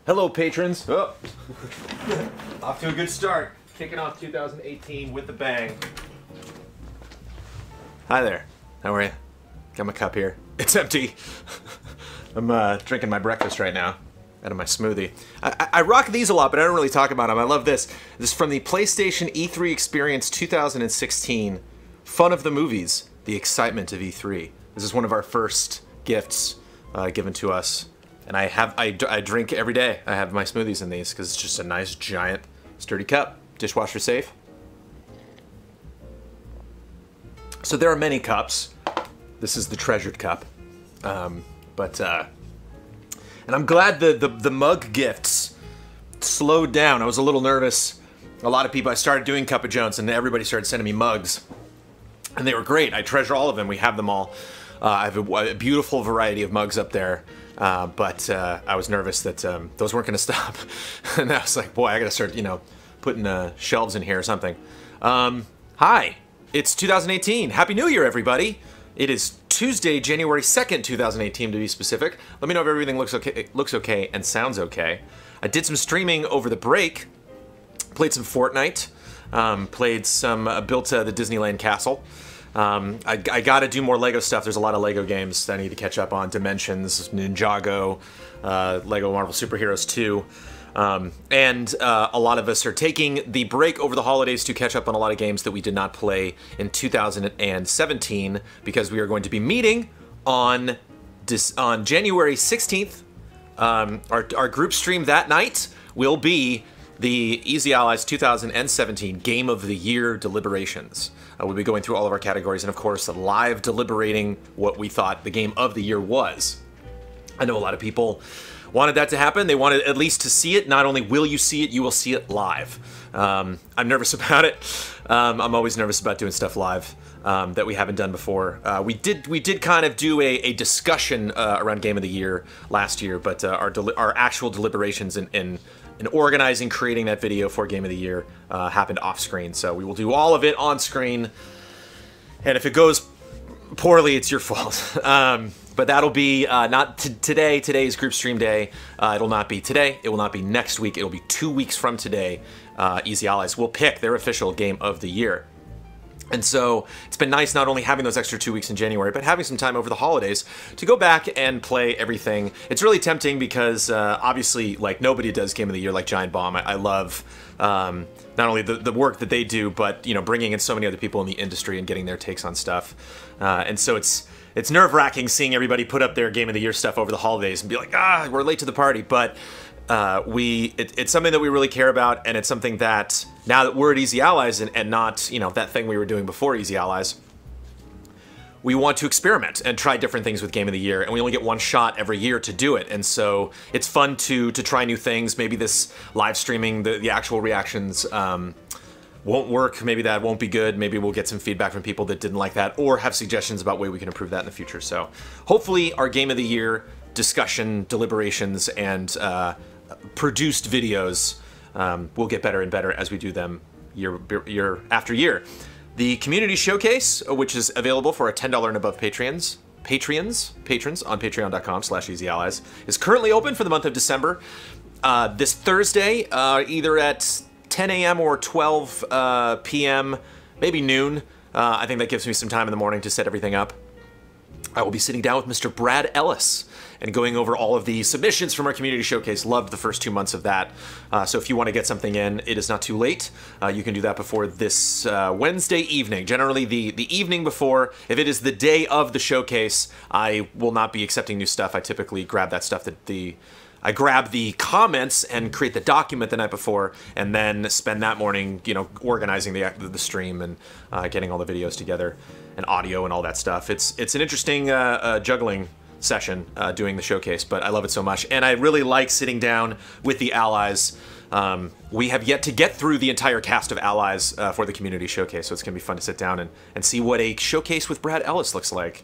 Hello, patrons. Oh. Off to a good start. Kicking off 2018 with a bang. Hi there. How are you? Got my cup here. It's empty. I'm drinking my breakfast right now out of my smoothie. I rock these a lot, but I don't really talk about them. I love this. This is from the PlayStation E3 Experience 2016. Fun of the movies. The excitement of E3. This is one of our first gifts given to us. And I drink every day. I have my smoothies in these because it's just a nice, giant, sturdy cup. Dishwasher safe. So there are many cups. This is the treasured cup. And I'm glad the mug gifts slowed down. I was a little nervous. A lot of people, I started doing Cup of Jones and everybody started sending me mugs. And they were great. I treasure all of them. We have them all. I have a beautiful variety of mugs up there. But I was nervous that those weren't going to stop. And I was like, boy, I got to start, putting shelves in here or something. Hi, it's 2018. Happy New Year, everybody. It is Tuesday, January 2nd, 2018 to be specific. Let me know if everything looks okay and sounds okay. I did some streaming over the break. Played some Fortnite. Played some, built the Disneyland Castle. I gotta do more LEGO stuff. There's a lot of LEGO games that I need to catch up on. Dimensions, Ninjago, LEGO Marvel Superheroes 2. And a lot of us are taking the break over the holidays to catch up on a lot of games that we did not play in 2017 because we are going to be meeting on January 16th. Our group stream that night will be the Easy Allies 2017 Game of the Year deliberations. We'll be going through all of our categories and, of course, live deliberating what we thought the Game of the Year was. I know a lot of people wanted that to happen. They wanted at least to see it. Not only will you see it, you will see it live. I'm nervous about it. I'm always nervous about doing stuff live that we haven't done before. We did kind of do a discussion around Game of the Year last year, but our actual deliberations in organizing, creating that video for Game of the Year happened off screen. So we will do all of it on screen. And if it goes poorly, it's your fault. But that'll be not today. Today's group stream day. It'll not be today. It will not be next week. It'll be 2 weeks from today. Easy Allies will pick their official Game of the Year. And so it's been nice not only having those extra 2 weeks in January, but having some time over the holidays to go back and play everything. It's really tempting because obviously, like, nobody does Game of the Year like Giant Bomb. I love not only the work that they do, but bringing in so many other people in the industry and getting their takes on stuff. And so it's nerve-wracking seeing everybody put up their Game of the Year stuff over the holidays and be like, we're late to the party. But it's something that we really care about, and it's something that now that we're at Easy Allies and not that thing we were doing before Easy Allies, we want to experiment and try different things with Game of the Year, and we only get one shot every year to do it. And so it's fun to try new things. Maybe this live streaming, the actual reactions won't work. Maybe that won't be good. Maybe we'll get some feedback from people that didn't like that or have suggestions about way we can improve that in the future. So hopefully our Game of the Year discussion, deliberations, and produced videos will get better and better as we do them year after year. The Community Showcase, which is available for our $10 and above patrons on patreon.com/easyallies, is currently open for the month of December. This Thursday, either at 10 a.m. or 12 p.m., maybe noon. I think that gives me some time in the morning to set everything up. I will be sitting down with Mr. Brad Ellis and going over all of the submissions from our Community Showcase. Loved the first 2 months of that. So if you want to get something in, it is not too late. You can do that before this Wednesday evening. Generally the evening before. If it is the day of the showcase, I will not be accepting new stuff. I typically grab that stuff I grab the comments and create the document the night before, and then spend that morning, organizing the stream and getting all the videos together and audio and all that stuff. It's an interesting juggling session doing the showcase, but I love it so much, and I really like sitting down with the allies. We have yet to get through the entire cast of allies for the Community Showcase, so it's gonna be fun to sit down and see what a showcase with Brad Ellis looks like.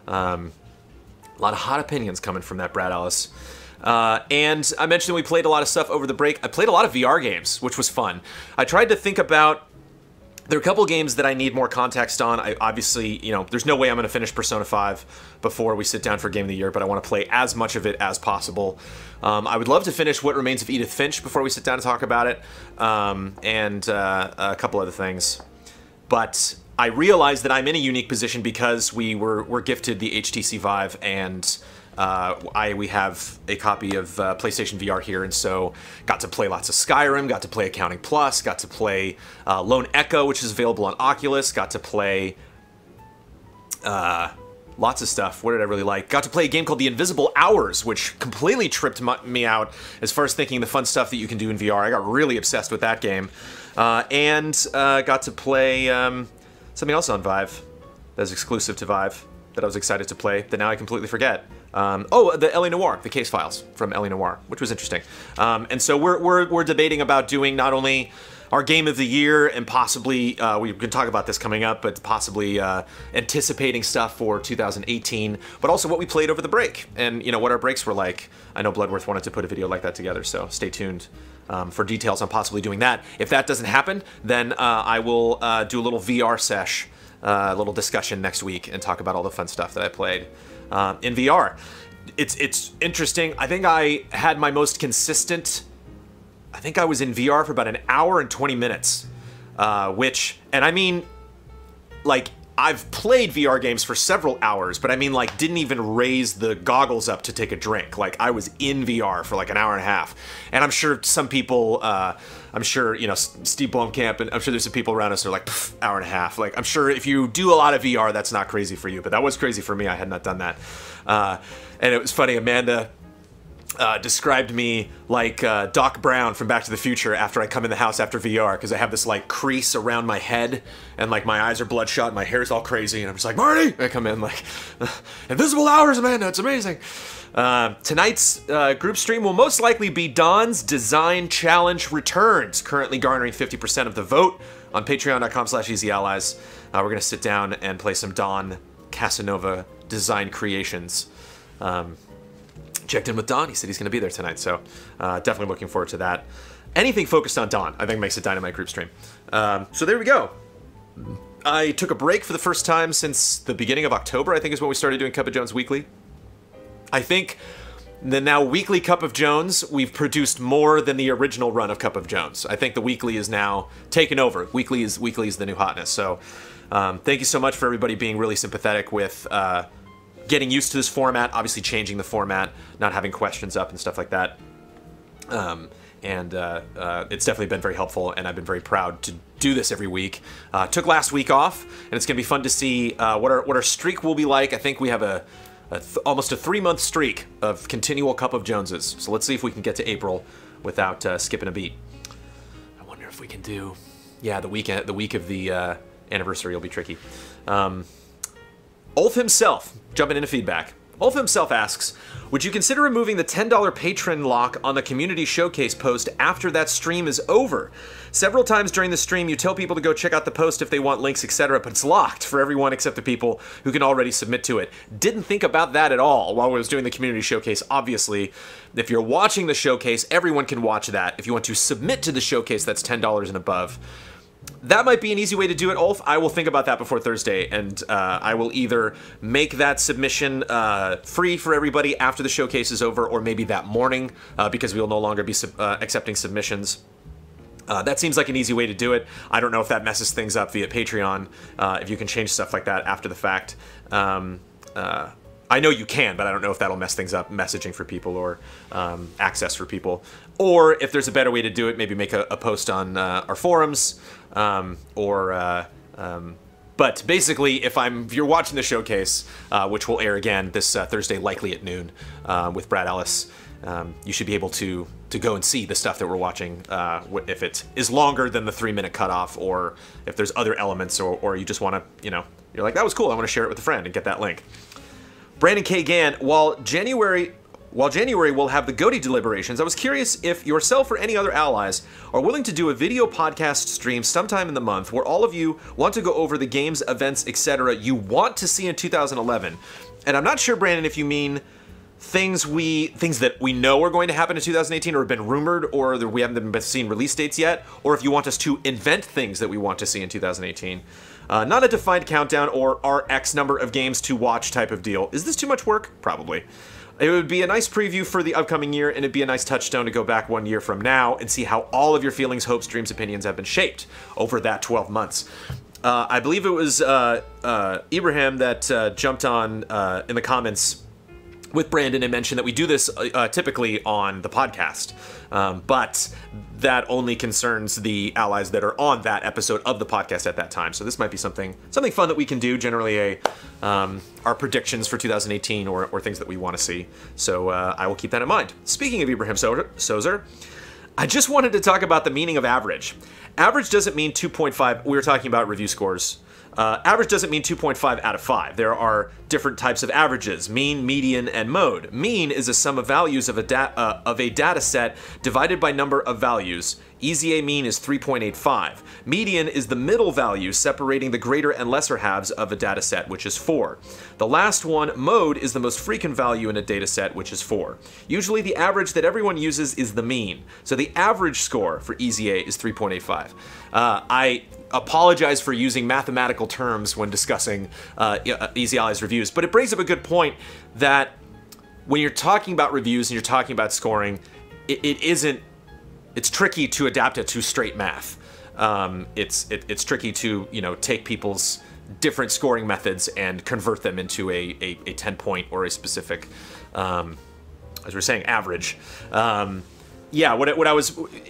A lot of hot opinions coming from that Brad Ellis. And I mentioned we played a lot of stuff over the break. I played a lot of VR games, which was fun. I tried to think about There are a couple games that I need more context on. I obviously, there's no way I'm going to finish Persona 5 before we sit down for Game of the Year, but I want to play as much of it as possible. I would love to finish What Remains of Edith Finch before we sit down to talk about it, and a couple other things. But I realize that I'm in a unique position because we're gifted the HTC Vive, and we have a copy of PlayStation VR here, and so got to play lots of Skyrim, got to play Accounting Plus, got to play Lone Echo, which is available on Oculus, got to play lots of stuff. What did I really like? Got to play a game called The Invisible Hours, which completely tripped me out as far as thinking the fun stuff that you can do in VR. I got really obsessed with that game. And got to play something else on Vive that's exclusive to Vive that I was excited to play that now I completely forget. The L.A. Noire, the case files from L.A. Noire, which was interesting. And so we're debating about doing not only our Game of the Year and possibly, we can talk about this coming up, but possibly anticipating stuff for 2018, but also what we played over the break and, what our breaks were like. I know Bloodworth wanted to put a video like that together, so stay tuned for details on possibly doing that. If that doesn't happen, then I will do a little VR sesh, a little discussion next week and talk about all the fun stuff that I played in VR. It's interesting. I think I had my most consistent... I think I was in VR for about an hour and 20 minutes, and I mean, like, I've played VR games for several hours, but I mean, like, didn't even raise the goggles up to take a drink. Like, I was in VR for like an hour and a half, and I'm sure some people, I'm sure, Steve Blomkamp, and I'm sure there's some people around us who are like, hour and a half. Like, I'm sure if you do a lot of VR, that's not crazy for you, but that was crazy for me. I had not done that. And it was funny, Amanda described me like Doc Brown from Back to the Future after I come in the house after VR, because I have this like crease around my head and like my eyes are bloodshot and my hair's all crazy and I'm just like, Marty! I come in like, Invisible Hours, Amanda, it's amazing. Tonight's group stream will most likely be Dawn's Design Challenge Returns, currently garnering 50% of the vote on patreon.com/easyallies. We're going to sit down and play some Dawn Casanova design creations. Checked in with Don. He said he's going to be there tonight, so definitely looking forward to that. Anything focused on Don, I think, makes a dynamite group stream. So there we go. I took a break for the first time since the beginning of October, I think is when we started doing Cup of Jones Weekly. I think the now weekly Cup of Jones, we've produced more than the original run of Cup of Jones. I think the weekly is now taken over. Weekly is the new hotness. So thank you so much for everybody being really sympathetic with... getting used to this format, obviously changing the format, not having questions up and stuff like that. It's definitely been very helpful, and I've been very proud to do this every week. Took last week off, and it's going to be fun to see what our streak will be like. I think we have almost a 3-month streak of continual Cup of Joneses. So let's see if we can get to April without skipping a beat. I wonder if we can do... Yeah, the week of the anniversary will be tricky. Ulf himself, jumping into feedback. Ulf himself asks, would you consider removing the $10 patron lock on the community showcase post after that stream is over? Several times during the stream, you tell people to go check out the post if they want links, etc., but it's locked for everyone except the people who can already submit to it. Didn't think about that at all while I was doing the community showcase. Obviously, if you're watching the showcase, everyone can watch that. If you want to submit to the showcase, that's $10 and above. That might be an easy way to do it, Ulf. I will think about that before Thursday, and I will either make that submission free for everybody after the showcase is over, or maybe that morning, because we will no longer be accepting submissions. That seems like an easy way to do it. I don't know if that messes things up via Patreon, if you can change stuff like that after the fact. I know you can, but I don't know if that'll mess things up, messaging for people or access for people. Or if there's a better way to do it, maybe make a post on our forums, but basically, if you're watching the showcase, which will air again this Thursday, likely at noon, with Brad Ellis, you should be able to go and see the stuff that we're watching, if it is longer than the 3-minute cutoff, or if there's other elements, or you just want to, you're like, that was cool, I want to share it with a friend and get that link. Brandon K. Gann, while January will have the GOTY deliberations, I was curious if yourself or any other allies are willing to do a video podcast stream sometime in the month where all of you want to go over the games, events, etc. you want to see in 2011. And I'm not sure, Brandon, if you mean things that we know are going to happen in 2018 or have been rumored or that we haven't been seen release dates yet, or if you want us to invent things that we want to see in 2018. Not a defined countdown or our X number of games to watch type of deal. Is this too much work? Probably. It would be a nice preview for the upcoming year, and it'd be a nice touchstone to go back 1 year from now and see how all of your feelings, hopes, dreams, opinions have been shaped over that 12 months. I believe it was Ibrahim that jumped on in the comments with Brandon and mentioned that we do this typically on the podcast, but that only concerns the allies that are on that episode of the podcast at that time. So this might be something fun that we can do. Generally, our predictions for 2018 or things that we want to see. So I will keep that in mind. Speaking of Ibrahim Sozer, I just wanted to talk about the meaning of average. Average doesn't mean 2.5. We were talking about review scores. Average doesn't mean 2.5 out of 5. There are different types of averages: mean, median, and mode. Mean is a sum of values of a data set divided by number of values. EZA mean is 3.85. Median is the middle value separating the greater and lesser halves of a data set, which is 4. The last one, mode, is the most frequent value in a data set, which is 4. Usually the average that everyone uses is the mean. So the average score for EZA is 3.85. I apologize for using mathematical terms when discussing Easy Allies reviews, but it brings up a good point that when you're talking about reviews and you're talking about scoring, it's tricky to adapt it to straight math. It's tricky to take people's different scoring methods and convert them into a 10-point or a specific, as we're saying, average. Yeah,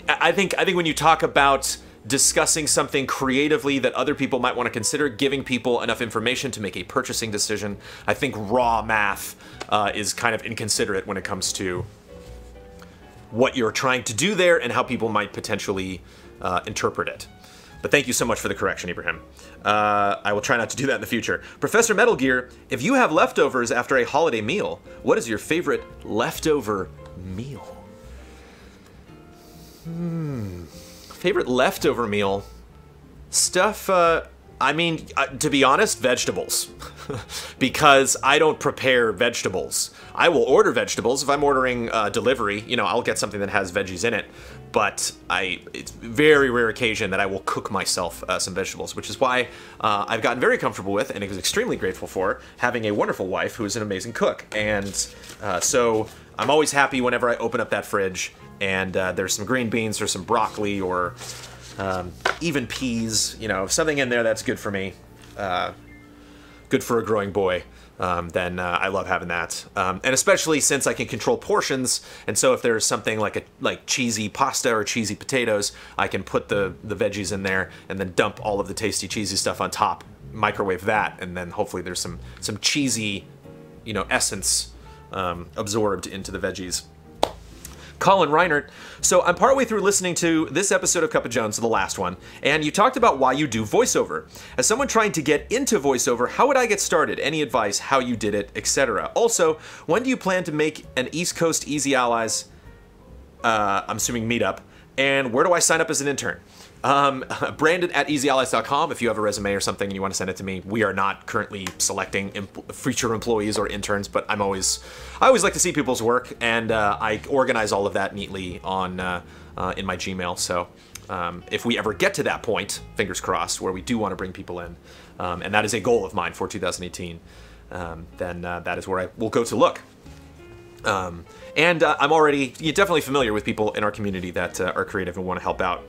I think when you talk about discussing something creatively that other people might want to consider, giving people enough information to make a purchasing decision, I think raw math is kind of inconsiderate when it comes to what you're trying to do there and how people might potentially interpret it. But thank you so much for the correction, Ibrahim. I will try not to do that in the future. Professor Metal Gear, if you have leftovers after a holiday meal, what is your favorite leftover meal? Favorite leftover meal? Stuff, to be honest, vegetables. Because I don't prepare vegetables. I will order vegetables. If I'm ordering delivery, I'll get something that has veggies in it. But it's very rare occasion that I will cook myself some vegetables, which is why I've gotten very comfortable with and was extremely grateful for having a wonderful wife who is an amazing cook. And so I'm always happy whenever I open up that fridge and there's some green beans or some broccoli or even peas, something in there that's good for me, good for a growing boy, then I love having that. And especially since I can control portions, and so if there's something like cheesy pasta or cheesy potatoes, I can put the veggies in there and then dump all of the tasty cheesy stuff on top, microwave that, and then hopefully there's some cheesy, essence absorbed into the veggies. Colin Reinert. So I'm partway through listening to this episode of Cup of Jones, the last one, and you talked about why you do voiceover. As someone trying to get into voiceover, how would I get started? Any advice, how you did it, etc. Also, when do you plan to make an East Coast Easy Allies, I'm assuming meetup, and where do I sign up as an intern? Brandon at easyallies.com if you have a resume or something and you want to send it to me. We are not currently selecting future employees or interns, but I always like to see people's work, and I organize all of that neatly on in my Gmail. So if we ever get to that point, fingers crossed, where we do want to bring people in, and that is a goal of mine for 2018, then that is where I will go to look. And I'm already definitely familiar with people in our community that are creative and want to help out.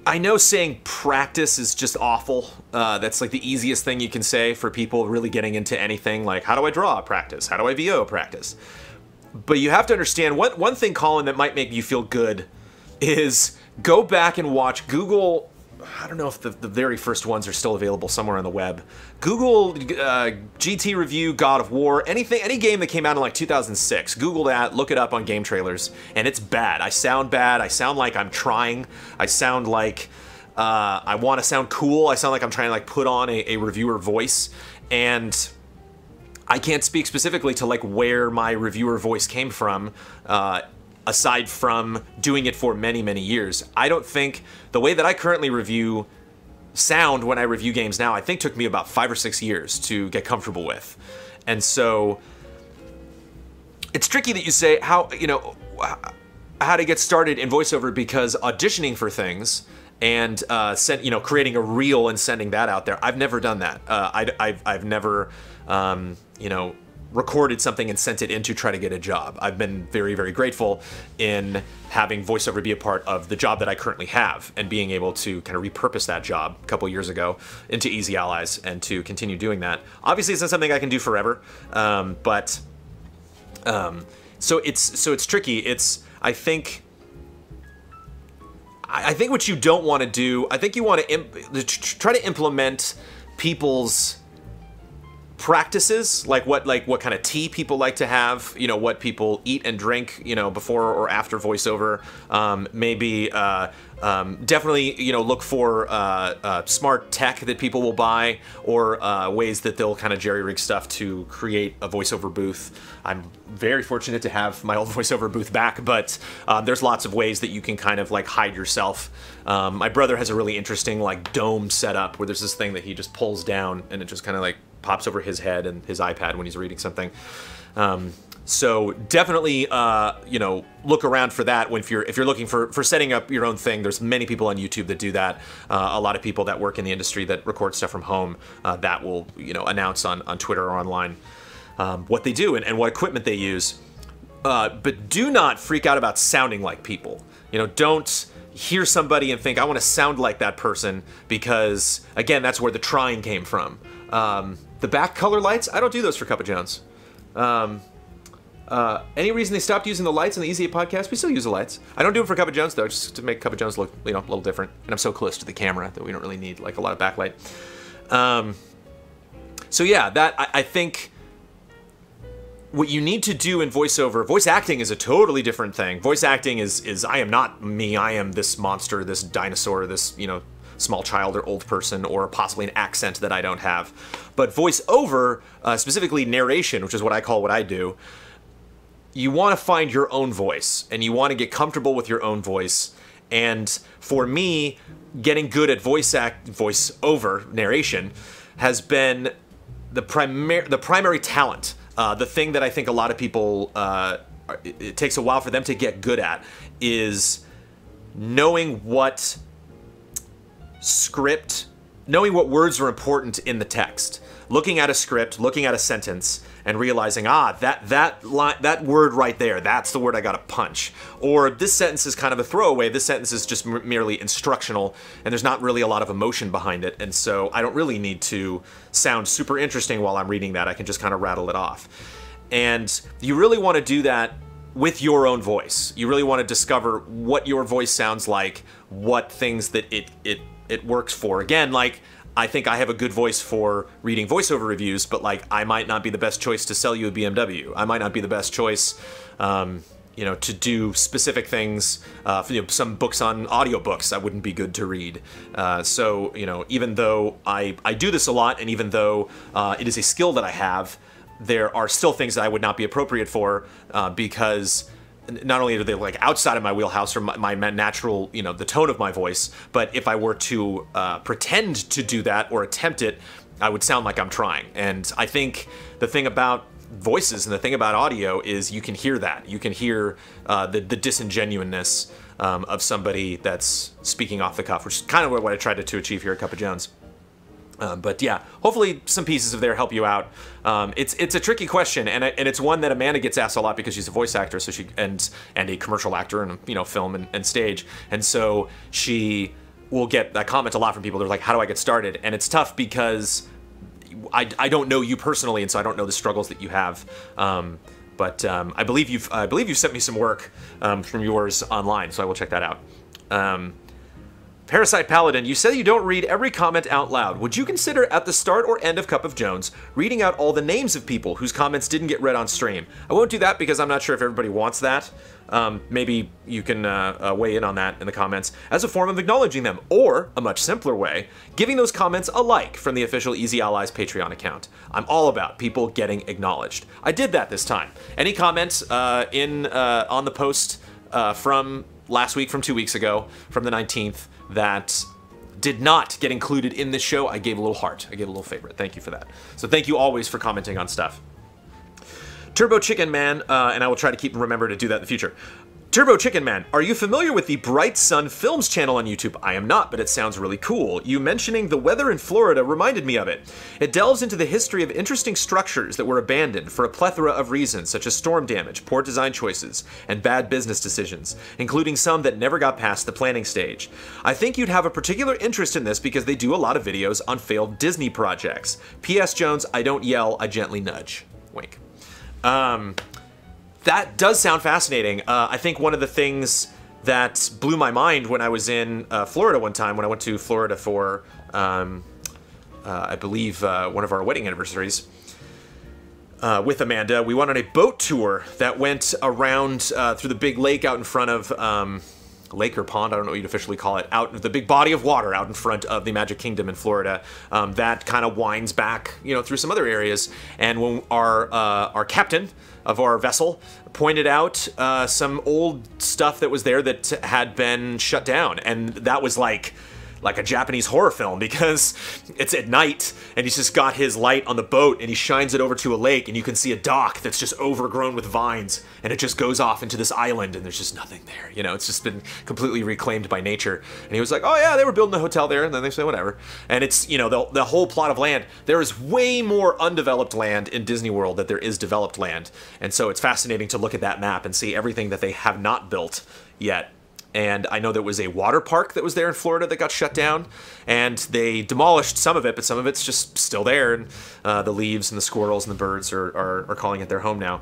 I know saying practice is just awful. That's like the easiest thing you can say for people really getting into anything. Like, how do I draw? Practice. How do I VO? Practice. But you have to understand, one thing, Colin, that might make you feel good is go back and watch Google. I don't know if the very first ones are still available somewhere on the web. Google GT Review God of War, any game that came out in like 2006. Google that, look it up on game trailers, and it's bad. I sound bad. I sound like I'm trying. I sound like I want to sound cool. I sound like I'm trying to like put on a reviewer voice, and I can't speak specifically to like where my reviewer voice came from. Aside from doing it for many, many years. I don't think the way that I currently review sound when I review games now, I think took me about 5 or 6 years to get comfortable with. And so it's tricky that you say how to get started in voiceover, because auditioning for things and creating a reel and sending that out there, I've never done that. I've never recorded something and sent it in to try to get a job. I've been very, very grateful in having voiceover be a part of the job that I currently have, and being able to kind of repurpose that job a couple years ago into Easy Allies, and to continue doing that. Obviously, it's not something I can do forever, so it's tricky. I think what you don't want to do, I think you want to try to implement people's practices, like what kind of tea people like to have, what people eat and drink, before or after voiceover. Maybe definitely, look for smart tech that people will buy, or ways that they'll kind of jerry-rig stuff to create a voiceover booth. I'm very fortunate to have my old voiceover booth back, but there's lots of ways that you can kind of like hide yourself. My brother has a really interesting like dome setup where there's this thing that he just pulls down, and it just kind of like pops over his head and his iPad when he's reading something. So definitely, look around for that if you're looking for setting up your own thing. There's many people on YouTube that do that. A lot of people that work in the industry that record stuff from home that will announce on Twitter or online what they do and what equipment they use. But do not freak out about sounding like people. Don't hear somebody and think, I want to sound like that person, because again, that's where the trying came from. The back color lights, I don't do those for Cup of Jones. Any reason they stopped using the lights on the Easy podcast? We still use the lights. I don't do them for Cup of Jones though, just to make Cup of Jones look a little different. And I'm so close to the camera that we don't really need like a lot of backlight. So yeah, I think what you need to do in voiceover, voice acting is a totally different thing. Voice acting is I am not me, I am this monster, this dinosaur, this, small child or old person, or possibly an accent that I don't have. But voiceover, specifically narration, which is what I call what I do, you want to find your own voice, and you want to get comfortable with your own voice. And for me, getting good at voiceover narration has been the primary talent. The thing that I think a lot of people, it takes a while for them to get good at, is knowing what words are important in the text. Looking at a script, looking at a sentence, and realizing, that word right there, that's the word I gotta punch. Or this sentence is kind of a throwaway, this sentence is just merely instructional, and there's not really a lot of emotion behind it, and so I don't really need to sound super interesting while I'm reading that. I can just kind of rattle it off. And you really want to do that with your own voice. You really want to discover what your voice sounds like, what things that it works for. Again, like, I think I have a good voice for reading voiceover reviews, but like, I might not be the best choice to sell you a BMW. I might not be the best choice, to do specific things. Some books on audiobooks that wouldn't be good to read. So, even though I do this a lot, and even though it is a skill that I have, there are still things that I would not be appropriate for, because not only are they like outside of my wheelhouse or my natural, the tone of my voice, but if I were to pretend to do that or attempt it, I would sound like I'm trying. And I think the thing about voices and the thing about audio is you can hear that. You can hear the disingenuousness of somebody that's speaking off the cuff, which is kind of what I tried to achieve here at Cup of Jones. But yeah, hopefully some pieces of there help you out. It's a tricky question, and it's one that Amanda gets asked a lot because she's a voice actor, so and a commercial actor, and film and stage, and so she will get that comment a lot from people. They're like, "How do I get started?" And it's tough because I don't know you personally, and so I don't know the struggles that you have. But I believe you've sent me some work from yours online, so I will check that out. Parasite Paladin, you said you don't read every comment out loud. Would you consider at the start or end of Cup of Jones reading out all the names of people whose comments didn't get read on stream? I won't do that because I'm not sure if everybody wants that. Maybe you can weigh in on that in the comments as a form of acknowledging them, or a much simpler way, giving those comments a like from the official Easy Allies Patreon account. I'm all about people getting acknowledged. I did that this time. Any comments on the post from last week, from 2 weeks ago, from the 19th, that did not get included in this show, I gave a little heart. I gave a little favorite. Thank you for that. So thank you always for commenting on stuff. Turbo Chicken Man, and I will try to remember to do that in the future. Turbo Chicken Man, are you familiar with the Bright Sun Films channel on YouTube? I am not, but it sounds really cool. You mentioning the weather in Florida reminded me of it. It delves into the history of interesting structures that were abandoned for a plethora of reasons, such as storm damage, poor design choices, and bad business decisions, including some that never got past the planning stage. I think you'd have a particular interest in this because they do a lot of videos on failed Disney projects. P.S. Jones, I don't yell, I gently nudge. Wink. That does sound fascinating. I think one of the things that blew my mind when I was in Florida one time, when I went to Florida for, I believe, one of our wedding anniversaries with Amanda, we went on a boat tour that went around through the big lake out in front of lake or pond, I don't know what you'd officially call it, out the big body of water out in front of the Magic Kingdom in Florida. That kind of winds back, through some other areas. And when our captain of our vessel pointed out some old stuff that was there that had been shut down, and that was like a Japanese horror film, because it's at night and he's just got his light on the boat and he shines it over to a lake, and you can see a dock that's just overgrown with vines, and it just goes off into this island and there's just nothing there. It's just been completely reclaimed by nature. And he was like, oh yeah, they were building a hotel there, and then they say whatever. And it's, the whole plot of land, there is way more undeveloped land in Disney World than there is developed land. And so it's fascinating to look at that map and see everything that they have not built yet. And I know there was a water park that was there in Florida that got shut down, and they demolished some of it, but some of it's just still there, and the leaves and the squirrels and the birds are calling it their home now.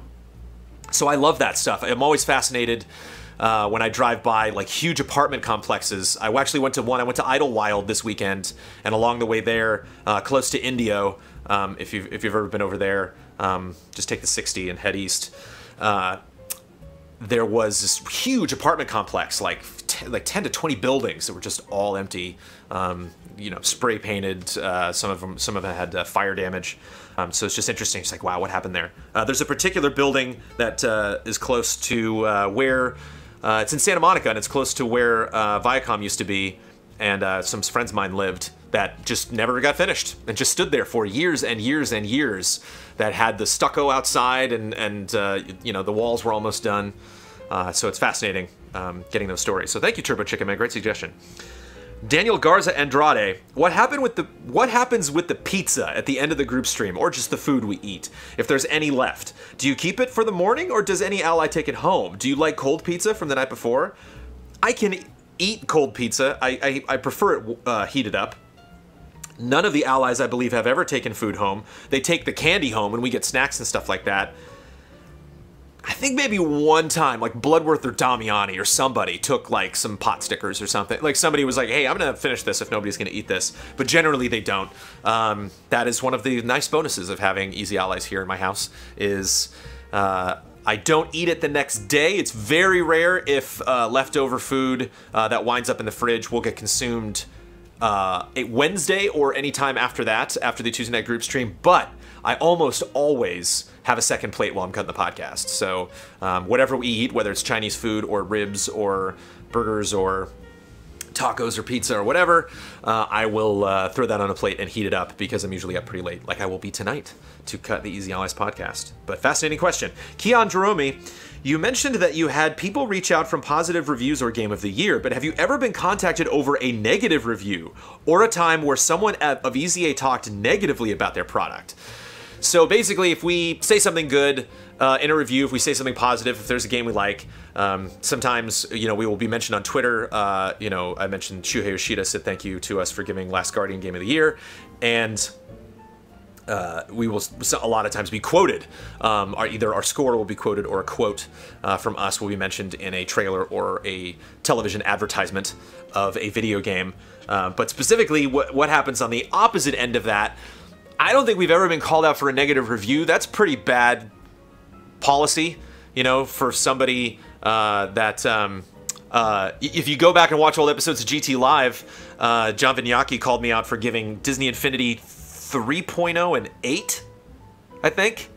So I love that stuff. I'm always fascinated when I drive by like huge apartment complexes. I actually went to one. I went to Idlewild this weekend, and along the way there, close to Indio, if you've ever been over there, just take the 60 and head east. There was this huge apartment complex, like 10 to 20 buildings that were just all empty, spray painted. Some of them had fire damage. So it's just interesting. It's like, wow, what happened there? There's a particular building that is close to where it's in Santa Monica, and it's close to where Viacom used to be, and some friends of mine lived, that just never got finished and just stood there for years and years and years. That had the stucco outside, and the walls were almost done. So it's fascinating getting those stories. So thank you, Turbo Chicken Man. Great suggestion. Daniel Garza Andrade, what happens with the pizza at the end of the group stream, or just the food we eat, if there's any left? Do you keep it for the morning, or does any ally take it home? Do you like cold pizza from the night before? I can eat cold pizza. I prefer it heated up. None of the allies, I believe, have ever taken food home. They take the candy home, and we get snacks and stuff like that. I think maybe one time, like Bloodworth or Damiani or somebody took like some pot stickers or something. Like somebody was like, hey, I'm gonna finish this if nobody's gonna eat this. But generally they don't. That is one of the nice bonuses of having Easy Allies here in my house, is I don't eat it the next day. It's very rare if leftover food that winds up in the fridge will get consumed a Wednesday or any time after that, after the Tuesday night group stream, but I almost always have a second plate while I'm cutting the podcast. So whatever we eat, whether it's Chinese food or ribs or burgers or tacos or pizza or whatever, I will throw that on a plate and heat it up, because I'm usually up pretty late, like I will be tonight, to cut the Easy Allies podcast. But fascinating question. Keon Jerome, you mentioned that you had people reach out from positive reviews or Game of the Year, but have you ever been contacted over a negative review, or a time where someone of EZA talked negatively about their product? So basically, if we say something good in a review, if we say something positive, if there's a game we like, sometimes, we will be mentioned on Twitter. I mentioned Shuhei Yoshida said thank you to us for giving Last Guardian Game of the Year, and we will a lot of times be quoted. Either our score will be quoted, or a quote from us will be mentioned in a trailer or a television advertisement of a video game. But specifically, what happens on the opposite end of that, I don't think we've ever been called out for a negative review. That's pretty bad policy, for somebody that... if you go back and watch old episodes of GT Live, John Vignacchi called me out for giving Disney Infinity 3.0 and 8, I think.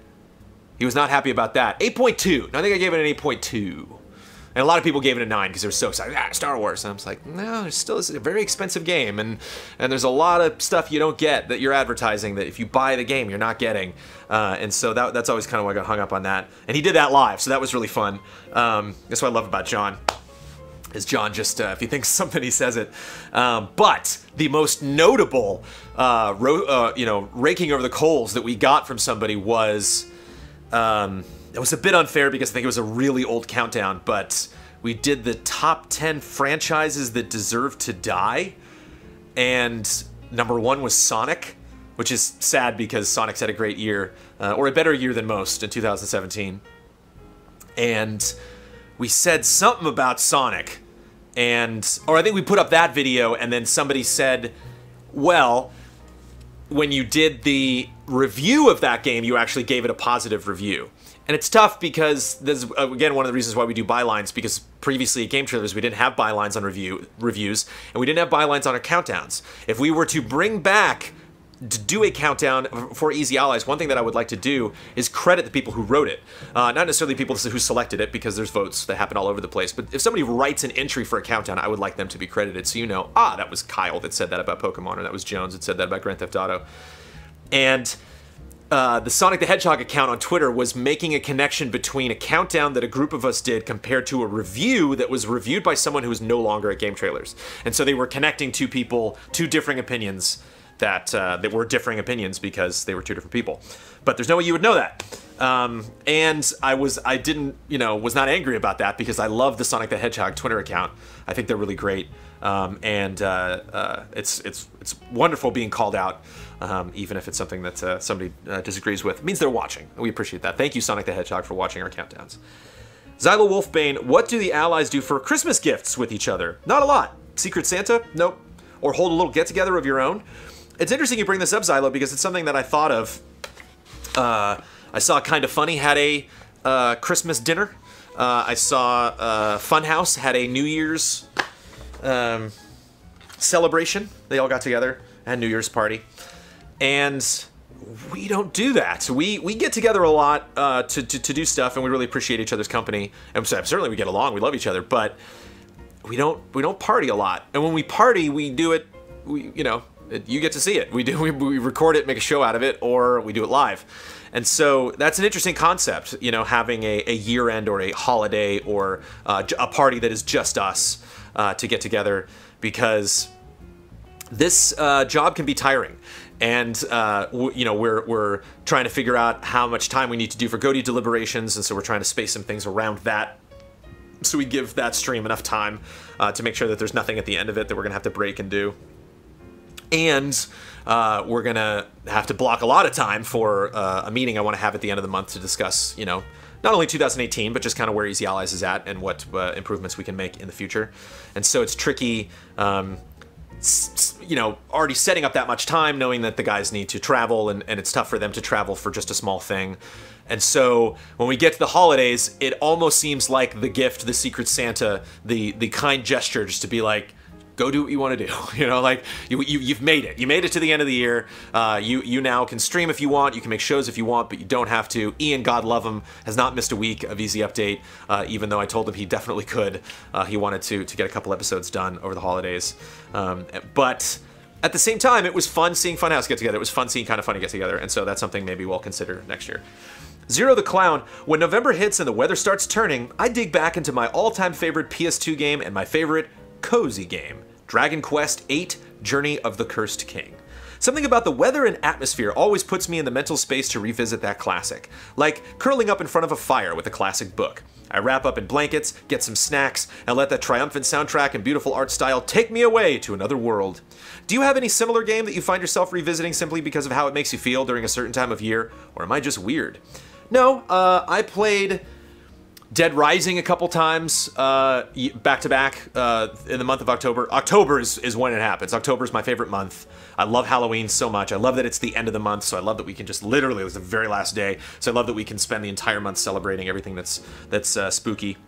He was not happy about that. 8.2. I think I gave it an 8.2. And a lot of people gave it a 9 because they were so excited. Star Wars. And I was like, no, it's still a very expensive game. And there's a lot of stuff you don't get that you're advertising that if you buy the game, you're not getting. And so that's always kind of why I got hung up on that. And he did that live, so that was really fun. That's what I love about John. Is John just, if he thinks something, he says it. But the most notable, raking over the coals that we got from somebody was... it was a bit unfair because I think it was a really old countdown, but we did the top 10 franchises that deserve to die, and number 1 was Sonic, which is sad because Sonic's had a great year, or a better year than most in 2017. And we said something about Sonic, or I think we put up that video, and then somebody said, well, when you did the review of that game, you actually gave it a positive review. And it's tough because this is, again, one of the reasons why we do bylines, because previously at Game Trailers we didn't have bylines on reviews, and we didn't have bylines on our countdowns. If we were to bring back to do a countdown for Easy Allies, one thing that I would like to do is credit the people who wrote it. Not necessarily people who selected it, because there's votes that happen all over the place, but if somebody writes an entry for a countdown, I would like them to be credited, so you know, that was Kyle that said that about Pokemon, or that was Jones that said that about Grand Theft Auto. And the Sonic the Hedgehog account on Twitter was making a connection between a countdown that a group of us did compared to a review that was reviewed by someone who was no longer at Game Trailers. And so they were connecting two people, two differing opinions that were differing opinions because they were two different people. But there's no way you would know that. And I was not angry about that because I love the Sonic the Hedgehog Twitter account. I think they're really great. It's wonderful being called out, even if it's something that somebody disagrees with. It means they're watching. We appreciate that. Thank you, Sonic the Hedgehog, for watching our countdowns. Xylo Wolfbane, what do the allies do for Christmas gifts with each other? Not a lot. Secret Santa? Nope. Or hold a little get-together of your own? It's interesting you bring this up, Xylo, because it's something that I thought of. I saw Kinda Funny had a Christmas dinner. I saw Funhouse had a New Year's celebration. They all got together, had a New Year's party. And we don't do that. We get together a lot to do stuff, and we really appreciate each other's company. And certainly we get along, we love each other, but we don't party a lot. And when we party, we do it, you get to see it. We record it, make a show out of it, or we do it live. And so that's an interesting concept, having a year-end or a holiday or a party that is just us to get together, because this job can be tiring. And we're trying to figure out how much time we need to do for GOTY deliberations, and so we're trying to space some things around that, so we give that stream enough time to make sure that there's nothing at the end of it that we're gonna have to break and do. And we're gonna have to block a lot of time for a meeting I want to have at the end of the month to discuss, not only 2018, but just kind of where Easy Allies is at and what improvements we can make in the future. And so it's tricky, already setting up that much time, knowing that the guys need to travel, and it's tough for them to travel for just a small thing. And so when we get to the holidays, it almost seems like the gift, the Secret Santa, the kind gesture, just to be like, go do what you want to do. You've made it. You made it to the end of the year. You now can stream if you want. You can make shows if you want, but you don't have to. Ian, God love him, has not missed a week of Easy Update, even though I told him he definitely could. He wanted to get a couple episodes done over the holidays. But at the same time, it was fun seeing Funhouse get together. It was fun seeing Kinda Funny get together, and so that's something maybe we'll consider next year. Zero the Clown, when November hits and the weather starts turning, I dig back into my all-time favorite PS2 game and my favorite cozy game, Dragon Quest VIII: Journey of the Cursed King. Something about the weather and atmosphere always puts me in the mental space to revisit that classic, like curling up in front of a fire with a classic book. I wrap up in blankets, get some snacks, and let that triumphant soundtrack and beautiful art style take me away to another world. Do you have any similar game that you find yourself revisiting simply because of how it makes you feel during a certain time of year, or am I just weird? No, I played Dead Rising a couple times back to back in the month of October. October is when it happens. October is my favorite month. I love Halloween so much. I love that it's the end of the month, so I love that we can just literally, it was the very last day, so I love that we can spend the entire month celebrating everything that's spooky.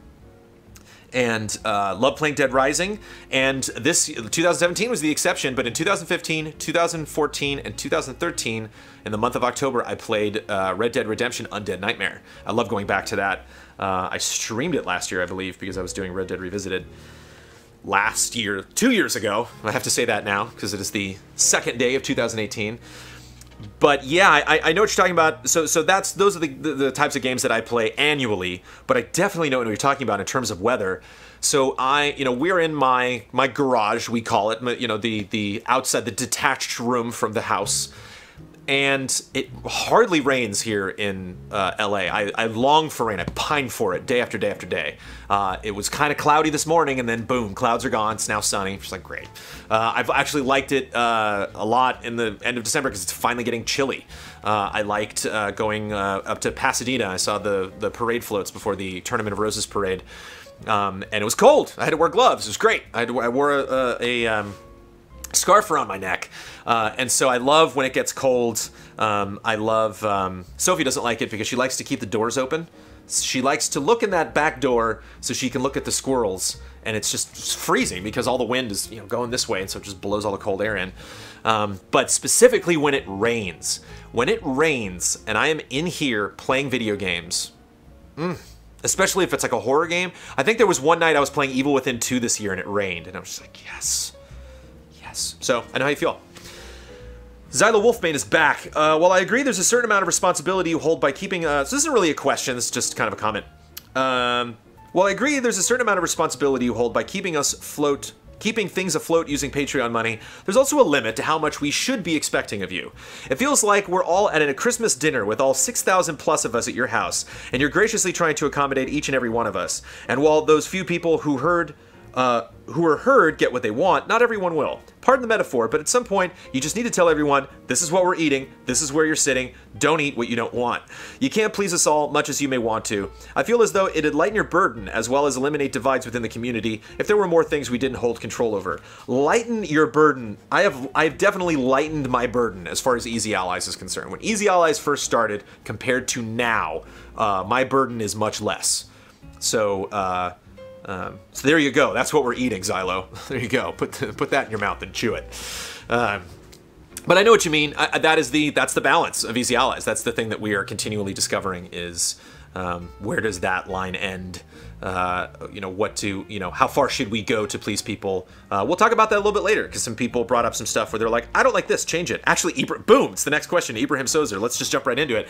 and love playing Dead Rising. And this 2017 was the exception, but in 2015, 2014, and 2013, in the month of October, I played Red Dead Redemption Undead Nightmare. I love going back to that. I streamed it last year, I believe, because I was doing Red Dead Revisited last year, 2 years ago. I have to say that now, because it is the second day of 2018. But yeah, I know what you're talking about. So those are the types of games that I play annually. But I definitely know what you're talking about in terms of weather. So we're in my garage, we call it, the outside, the detached room from the house. And it hardly rains here in LA. I long for rain. I pine for it day after day after day. It was kind of cloudy this morning, and then boom, clouds are gone. It's now sunny. It's like, great. I've actually liked it a lot in the end of December because it's finally getting chilly. I liked going up to Pasadena. I saw the parade floats before the Tournament of Roses parade. And it was cold. I had to wear gloves. It was great. I wore a scarf around my neck. And so I love when it gets cold. I love, Sophie doesn't like it because she likes to keep the doors open. She likes to look in that back door so she can look at the squirrels, and it's just freezing because all the wind is going this way, and so it just blows all the cold air in. But specifically when it rains. When it rains and I am in here playing video games, especially if it's like a horror game. I think there was one night I was playing Evil Within 2 this year and it rained, and I was just like, yes. So, I know how you feel. Xylo Wolfbane is back. Well, I agree there's a certain amount of responsibility you hold by keeping... so this isn't really a question, this is just kind of a comment. Well, I agree there's a certain amount of responsibility you hold by keeping things afloat using Patreon money. There's also a limit to how much we should be expecting of you. It feels like we're all at a Christmas dinner with all 6,000 plus of us at your house, and you're graciously trying to accommodate each and every one of us. And while those few people who are heard get what they want, not everyone will. Pardon the metaphor, but at some point, you just need to tell everyone, this is what we're eating, this is where you're sitting, don't eat what you don't want. You can't please us all, much as you may want to. I feel as though it'd lighten your burden, as well as eliminate divides within the community, if there were more things we didn't hold control over. Lighten your burden. I've definitely lightened my burden as far as Easy Allies is concerned. When Easy Allies first started, compared to now, my burden is much less. So there you go. That's what we're eating, Xylo. There you go. Put that in your mouth and chew it. But I know what you mean. That's the balance of Easy Allies. That's the thing that we are continually discovering is where does that line end? How far should we go to please people? We'll talk about that a little bit later because some people brought up some stuff where they're like, I don't like this, change it. Actually, boom, it's the next question. Ibrahim Sozer. Let's just jump right into it.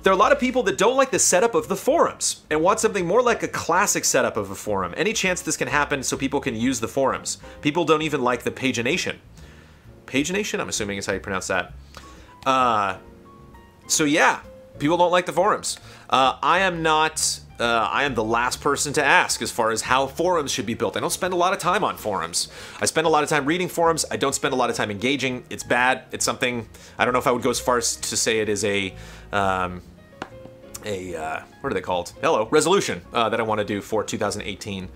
There are a lot of people that don't like the setup of the forums and want something more like a classic setup of a forum. Any chance this can happen so people can use the forums? People don't even like the pagination. Pagination? I'm assuming is how you pronounce that. So yeah, people don't like the forums. I am the last person to ask as far as how forums should be built. I don't spend a lot of time on forums. I spend a lot of time reading forums. I don't spend a lot of time engaging. It's bad. It's something, I don't know if I would go as far as to say it is what are they called? Resolution that I want to do for 2018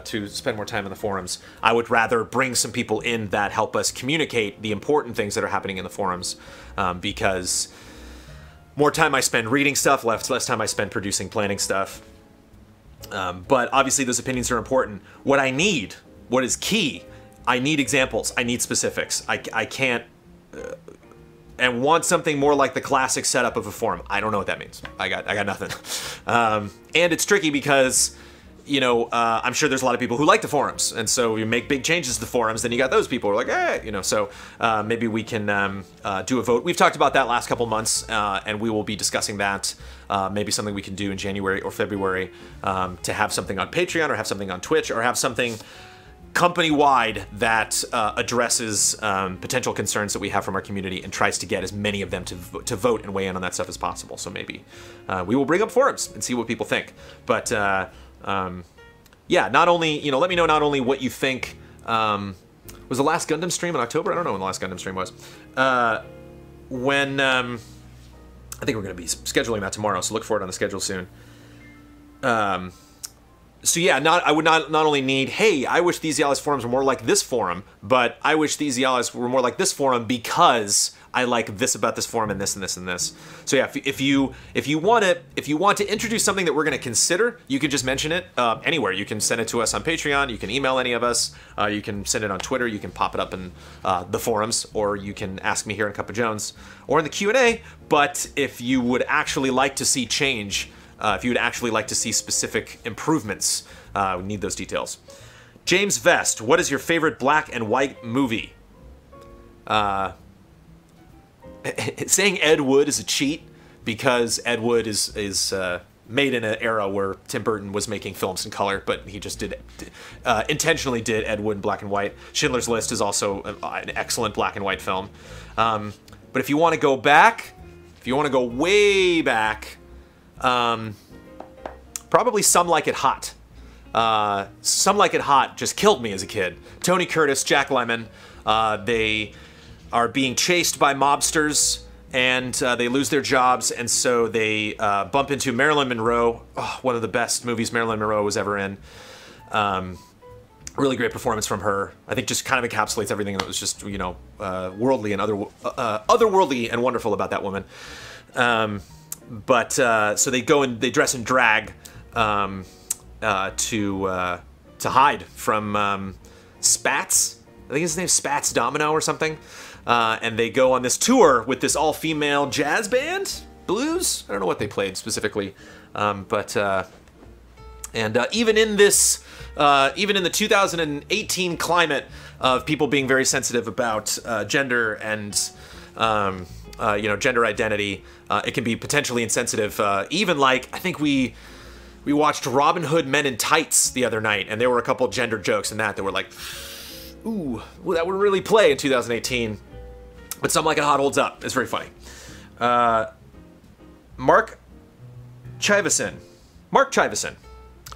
to spend more time in the forums. I would rather bring some people in that help us communicate the important things that are happening in the forums because more time I spend reading stuff, less time I spend producing, planning stuff. But obviously those opinions are important. What is key, I need examples, I need specifics. I can't... and want something more like the classic setup of a forum. I don't know what that means. I got nothing. And it's tricky because, I'm sure there's a lot of people who like the forums, and so you make big changes to the forums, then you got those people who are like, hey, so maybe we can do a vote. We've talked about that last couple months, and we will be discussing that. Maybe something we can do in January or February to have something on Patreon or have something on Twitch or have something company-wide that addresses potential concerns that we have from our community and tries to get as many of them to vote and weigh in on that stuff as possible. So maybe we will bring up forums and see what people think. But yeah, not only, let me know not only what you think. Was the last Gundam stream in October? I don't know when the last Gundam stream was. I think we're going to be scheduling that tomorrow, so look for it on the schedule soon. So yeah, I would not only need, hey, I wish the Easy Allies forums were more like this forum, but I wish the Easy Allies were more like this forum because I like this about this forum and this and this and this. So yeah, if you want to introduce something that we're going to consider, you can just mention it anywhere. You can send it to us on Patreon. You can email any of us. You can send it on Twitter. You can pop it up in the forums, or you can ask me here in Cup of Jones or in the Q&A. But if you would actually like to see change, if you would actually like to see specific improvements, we need those details. James Vest, what is your favorite black and white movie? Saying Ed Wood is a cheat because Ed Wood is made in an era where Tim Burton was making films in color, but he just intentionally did Ed Wood in black and white. Schindler's List is also an excellent black and white film. But if you want to go back, if you want to go way back, probably Some Like It Hot. Some Like It Hot just killed me as a kid. Tony Curtis, Jack Lemmon, they are being chased by mobsters, and they lose their jobs, and so they bump into Marilyn Monroe, one of the best movies Marilyn Monroe was ever in. Really great performance from her. I think just kind of encapsulates everything that was just, worldly and otherworldly and wonderful about that woman. So they go and they dress in drag to hide from Spats. I think his name's Spats Domino or something. And they go on this tour with this all-female jazz band, blues. I don't know what they played specifically, even in this, even in the 2018 climate of people being very sensitive about gender and gender identity, it can be potentially insensitive. Even like I think we watched Robin Hood Men in Tights the other night, and there were a couple gender jokes in that were like, ooh, well, that would really play in 2018. But Some Like It Hot holds up. It's very funny. Mark Chivison.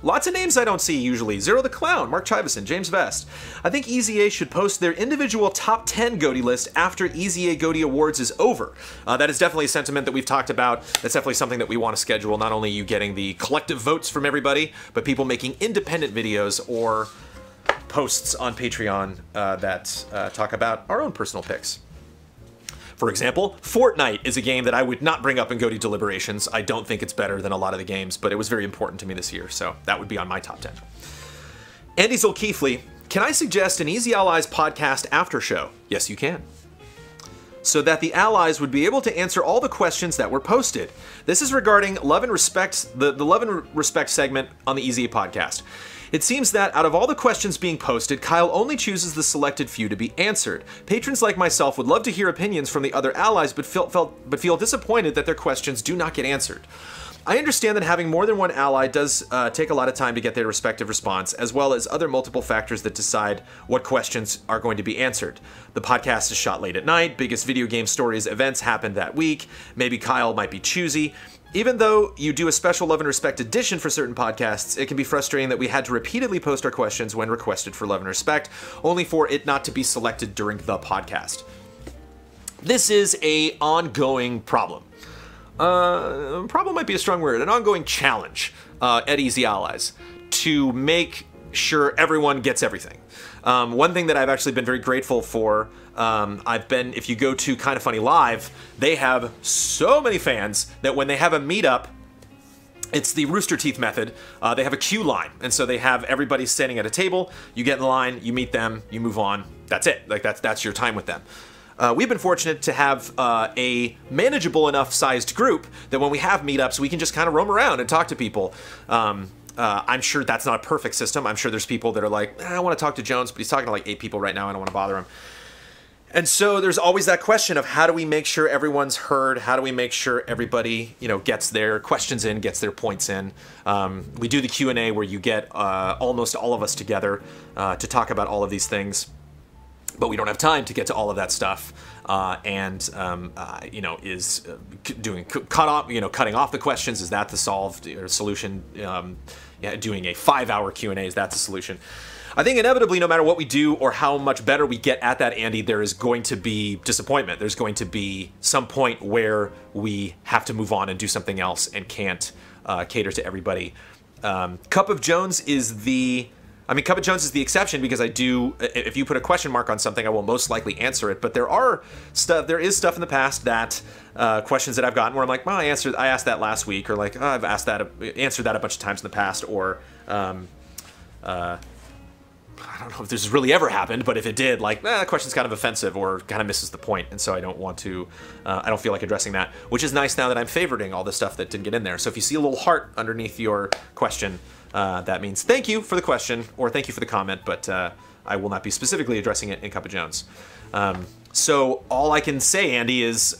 Lots of names I don't see usually. Zero the Clown, Mark Chivison, James Vest. I think Easy A should post their individual top 10 GOTY list after Easy A GOTY Awards is over. That is definitely a sentiment that we've talked about. That's definitely something that we want to schedule. Not only you getting the collective votes from everybody, but people making independent videos or posts on Patreon that talk about our own personal picks. For example, Fortnite is a game that I would not bring up in GOTY deliberations. I don't think it's better than a lot of the games, but it was very important to me this year, so that would be on my top 10. Andy Zolkeefly, can I suggest an Easy Allies podcast after show? Yes, you can. So that the allies would be able to answer all the questions that were posted. This is regarding Love and Respect, the Love and Respect segment on the Easy A podcast. It seems that out of all the questions being posted, Kyle only chooses the selected few to be answered. Patrons like myself would love to hear opinions from the other allies, but feel disappointed that their questions do not get answered. I understand that having more than one ally does take a lot of time to get their respective response, as well as other multiple factors that decide what questions are going to be answered. The podcast is shot late at night, biggest video game stories events happened that week, maybe Kyle might be choosy. Even though you do a special Love and Respect edition for certain podcasts, it can be frustrating that we had to repeatedly post our questions when requested for Love and Respect, only for it not to be selected during the podcast. This is an ongoing problem. Problem might be a strong word. An ongoing challenge at Easy Allies to make sure everyone gets everything. One thing that I've actually been very grateful for, if you go to Kinda Funny Live, they have so many fans that when they have a meetup, it's the Rooster Teeth method. They have a queue line, and so they have everybody standing at a table. You get in line, you meet them, you move on. That's it. Like that's your time with them. We've been fortunate to have a manageable enough sized group that when we have meetups, we can just kind of roam around and talk to people. I'm sure that's not a perfect system. I'm sure there's people that are like, I want to talk to Jones, but he's talking to like 8 people right now. I don't want to bother him. And so there's always that question of how do we make sure everyone's heard? How do we make sure everybody, gets their questions in, gets their points in? We do the Q&A where you get almost all of us together to talk about all of these things. But we don't have time to get to all of that stuff, is doing cutting off the questions. Is that the solved or solution? Doing a 5-hour Q&A, is that the solution? I think inevitably, no matter what we do or how much better we get at that, Andy, there is going to be disappointment. There's going to be some point where we have to move on and do something else and can't cater to everybody. Cup of Jones is I mean, Cup of Jones is the exception because I do. If you put a question mark on something, I will most likely answer it. But there is stuff in the past that questions that I've gotten where I'm like, well, I asked that last week, or like, oh, I've answered that a bunch of times in the past, or I don't know if this has really ever happened, but if it did, like, that question's kind of offensive or kind of misses the point, and so I don't want to, I don't feel like addressing that, which is nice now that I'm favoriting all the stuff that didn't get in there. So if you see a little heart underneath your question, that means thank you for the question, or thank you for the comment, but I will not be specifically addressing it in Cup of Jones. So all I can say, Andy, is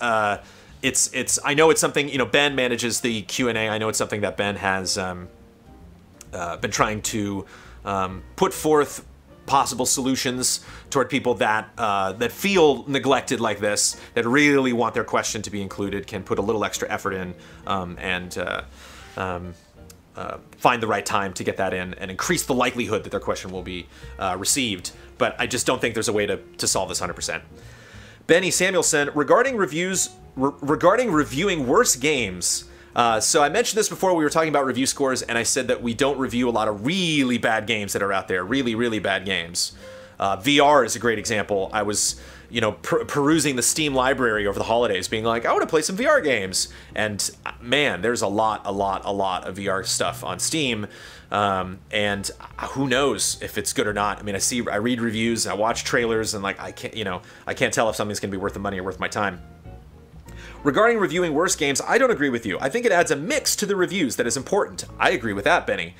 it's I know it's something, you know, Ben manages the Q&A. I know it's something that Ben has been trying to put forth possible solutions toward people that that feel neglected like this, that really want their question to be included, can put a little extra effort in and find the right time to get that in and increase the likelihood that their question will be received. But I just don't think there's a way to solve this 100%. Benny Samuelson, regarding reviewing worse games. So I mentioned this before. We were talking about review scores, and I said that we don't review a lot of really bad games that are out there. Really, really bad games. VR is a great example. I was, you know, perusing the Steam library over the holidays, being like, I want to play some VR games. And man, there's a lot of VR stuff on Steam. And who knows if it's good or not. I mean, I read reviews, I watch trailers, and like, I can't tell if something's going to be worth the money or worth my time. Regarding reviewing worse games, I don't agree with you. I think it adds a mix to the reviews that is important. I agree with that, Benny.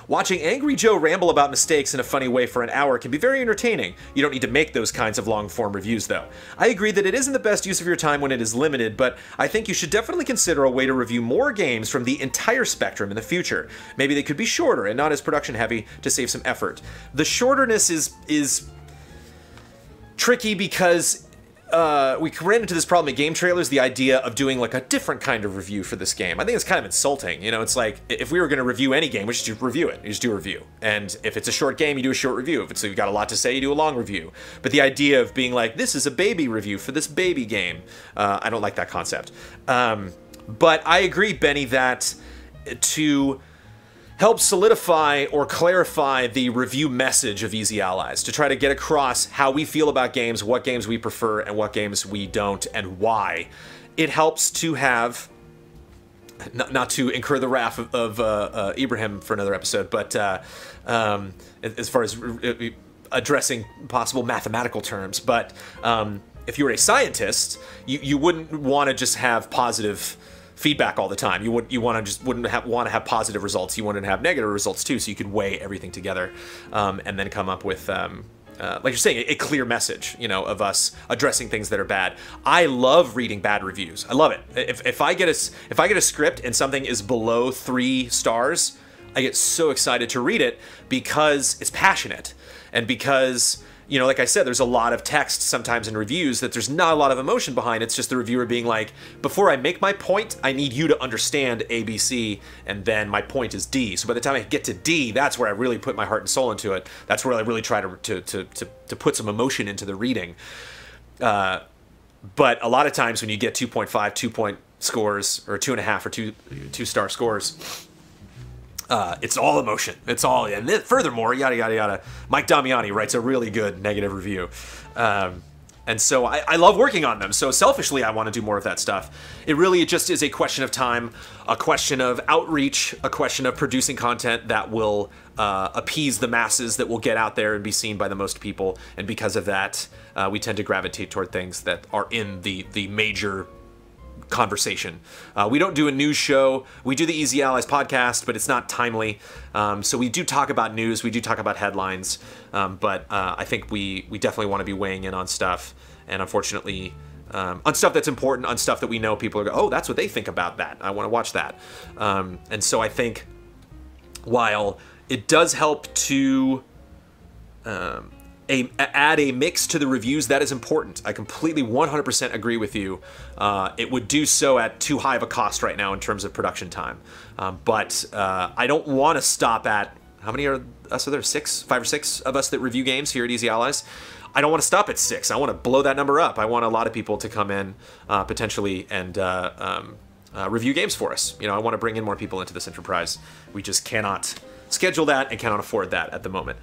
Watching Angry Joe ramble about mistakes in a funny way for an hour can be very entertaining. You don't need to make those kinds of long-form reviews, though. I agree that it isn't the best use of your time when it is limited, but I think you should definitely consider a way to review more games from the entire spectrum in the future. Maybe they could be shorter and not as production-heavy to save some effort. The shorterness is tricky because we ran into this problem at Game Trailers, the idea of doing like a different kind of review for this game. I think it's kind of insulting. You know, it's like, if we were going to review any game, we just review it. You just do a review. And if it's a short game, you do a short review. If you've got a lot to say, you do a long review. But the idea of being like, this is a baby review for this baby game, I don't like that concept. But I agree, Benny, that to help solidify or clarify the review message of Easy Allies, to try to get across how we feel about games, what games we prefer and what games we don't, and why. It helps to have, not to incur the wrath of Ibrahim for another episode, but as far as addressing possible mathematical terms, but if you were a scientist, you wouldn't want to just have positive feedback all the time. You wouldn't want to have positive results. You want to have negative results too, so you could weigh everything together and then come up with, like you're saying, a clear message, you know, of us addressing things that are bad. I love reading bad reviews. I love it. If I get a script and something is below 3 stars, I get so excited to read it because it's passionate and because, you know, like I said, there's a lot of text sometimes in reviews that there's not a lot of emotion behind. It's just the reviewer being like, before I make my point, I need you to understand A, B, C, and then my point is D. So by the time I get to D, that's where I really put my heart and soul into it. That's where I really try to put some emotion into the reading. But a lot of times when you get 2.5, 2-point scores, or 2.5 or 2-star scores, it's all emotion. It's all, and then furthermore, yada yada yada. Mike Damiani writes a really good negative review, and so I love working on them. So selfishly, I want to do more of that stuff. It really just is a question of time, a question of outreach, a question of producing content that will appease the masses, that will get out there and be seen by the most people. And because of that, we tend to gravitate toward things that are in the major conversation. We don't do a news show. We do the Easy Allies podcast, but it's not timely. So we do talk about news. We do talk about headlines. But I think we definitely want to be weighing in on stuff. And unfortunately, on stuff that's important, on stuff that we know people are going, oh, that's what they think about that. I want to watch that. And so I think while it does help to add a mix to the reviews, that is important. I completely 100% agree with you. It would do so at too high of a cost right now in terms of production time. But I don't want to stop at, how many are us? Are there 5 or 6 of us that review games here at Easy Allies? I don't want to stop at 6. I want to blow that number up. I want a lot of people to come in potentially and review games for us. You know, I want to bring in more people into this enterprise. We just cannot schedule that and cannot afford that at the moment.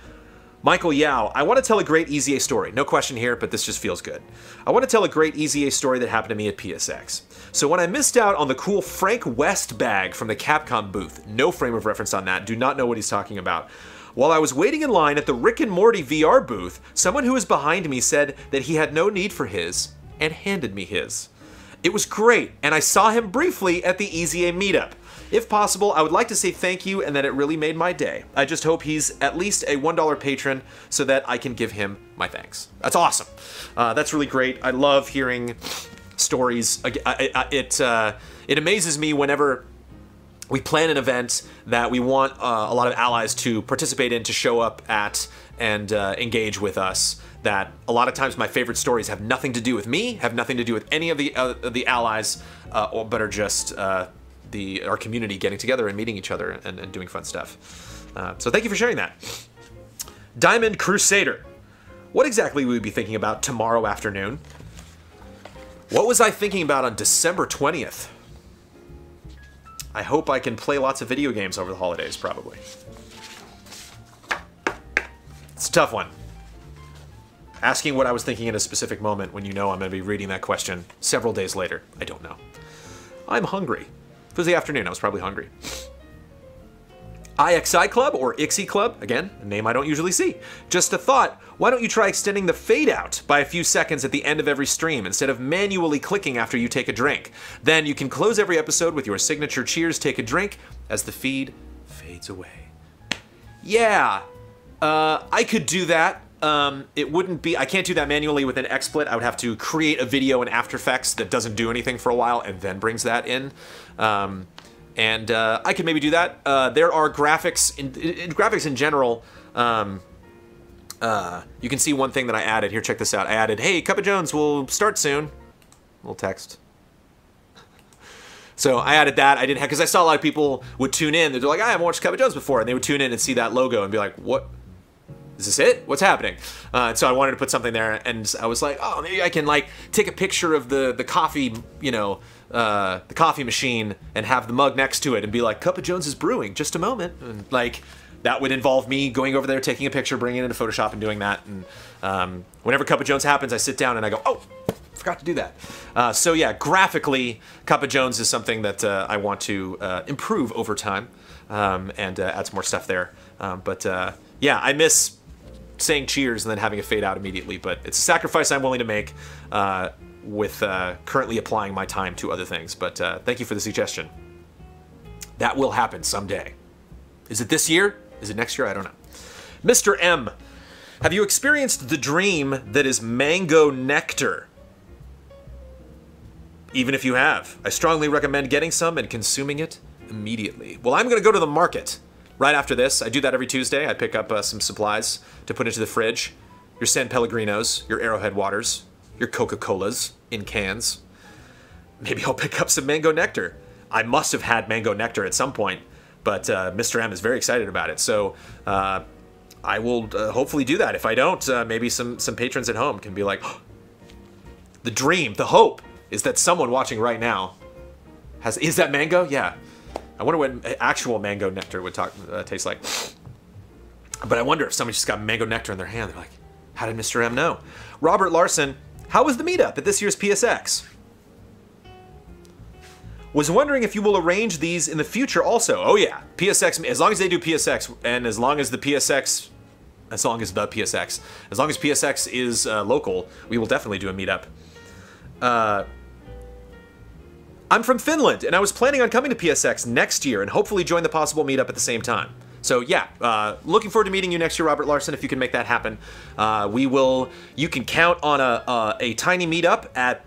Michael Yao, I want to tell a great EZA story. No question here, but this just feels good. I want to tell a great EZA story that happened to me at PSX. So when I missed out on the cool Frank West bag from the Capcom booth, no frame of reference on that, do not know what he's talking about. While I was waiting in line at the Rick and Morty VR booth, someone who was behind me said that he had no need for his, and handed me his. It was great, and I saw him briefly at the EZA meetup. If possible, I would like to say thank you and that it really made my day. I just hope he's at least a $1 patron so that I can give him my thanks. That's awesome. That's really great. I love hearing stories. It amazes me whenever we plan an event that we want a lot of allies to participate in, to show up at, and engage with us, that a lot of times my favorite stories have nothing to do with me, have nothing to do with any of the allies, but are just our community getting together and meeting each other and doing fun stuff. So thank you for sharing that. Diamond Crusader. What exactly will we be thinking about tomorrow afternoon? What was I thinking about on December 20th? I hope I can play lots of video games over the holidays, probably. It's a tough one. Asking what I was thinking in a specific moment when you know I'm going to be reading that question several days later. I don't know. I'm hungry. If it was the afternoon, I was probably hungry. IXI Club, or IXI Club, again, a name I don't usually see. Just a thought, why don't you try extending the fade out by a few seconds at the end of every stream instead of manually clicking after you take a drink? Then you can close every episode with your signature cheers, take a drink, as the feed fades away. Yeah, I could do that. It wouldn't be, I can't do that manually with an XSplit. I would have to create a video in After Effects that doesn't do anything for a while and then brings that in. I could maybe do that. There are graphics, in graphics in general, you can see one thing that I added. Here, check this out. I added, hey, Cup of Jones will start soon. Little text. So I added that. I didn't have, because I saw a lot of people would tune in. They're like, I haven't watched Cup of Jones before. And they would tune in and see that logo and be like, what? Is this it? What's happening? And so I wanted to put something there, and I was like, oh, maybe I can like take a picture of the coffee, you know, the coffee machine, and have the mug next to it, and be like, Cup of Jones is brewing. Just a moment. And like that would involve me going over there, taking a picture, bringing it into Photoshop, and doing that. And whenever Cup of Jones happens, I sit down and I go, oh, forgot to do that. So yeah, graphically, Cup of Jones is something that I want to improve over time, and add some more stuff there. Yeah, I miss saying cheers and then having it fade out immediately, but it's a sacrifice I'm willing to make with currently applying my time to other things. But thank you for the suggestion. That will happen someday. Is it this year? Is it next year? I don't know. Mr. M, have you experienced the dream that is mango nectar? Even if you have, I strongly recommend getting some and consuming it immediately. Well, I'm going to go to the market right after this. I do that every Tuesday. I pick up some supplies to put into the fridge. Your San Pellegrinos, your Arrowhead waters, your Coca-Colas in cans. Maybe I'll pick up some mango nectar. I must have had mango nectar at some point, but Mr. M is very excited about it. So I will hopefully do that. If I don't, maybe some patrons at home can be like, oh, the dream, the hope is that someone watching right now is that mango? Yeah. I wonder what actual mango nectar would taste like. But I wonder if somebody just got mango nectar in their hand. They're like, how did Mr. M know? Robert Larson, how was the meetup at this year's PSX? Was wondering if you will arrange these in the future also. Oh yeah, PSX, as long as they do PSX, and as long as the PSX is local, we will definitely do a meetup. I'm from Finland, and I was planning on coming to PSX next year and hopefully join the possible meetup at the same time. So yeah, looking forward to meeting you next year, Robert Larson, if you can make that happen. You can count on a tiny meetup at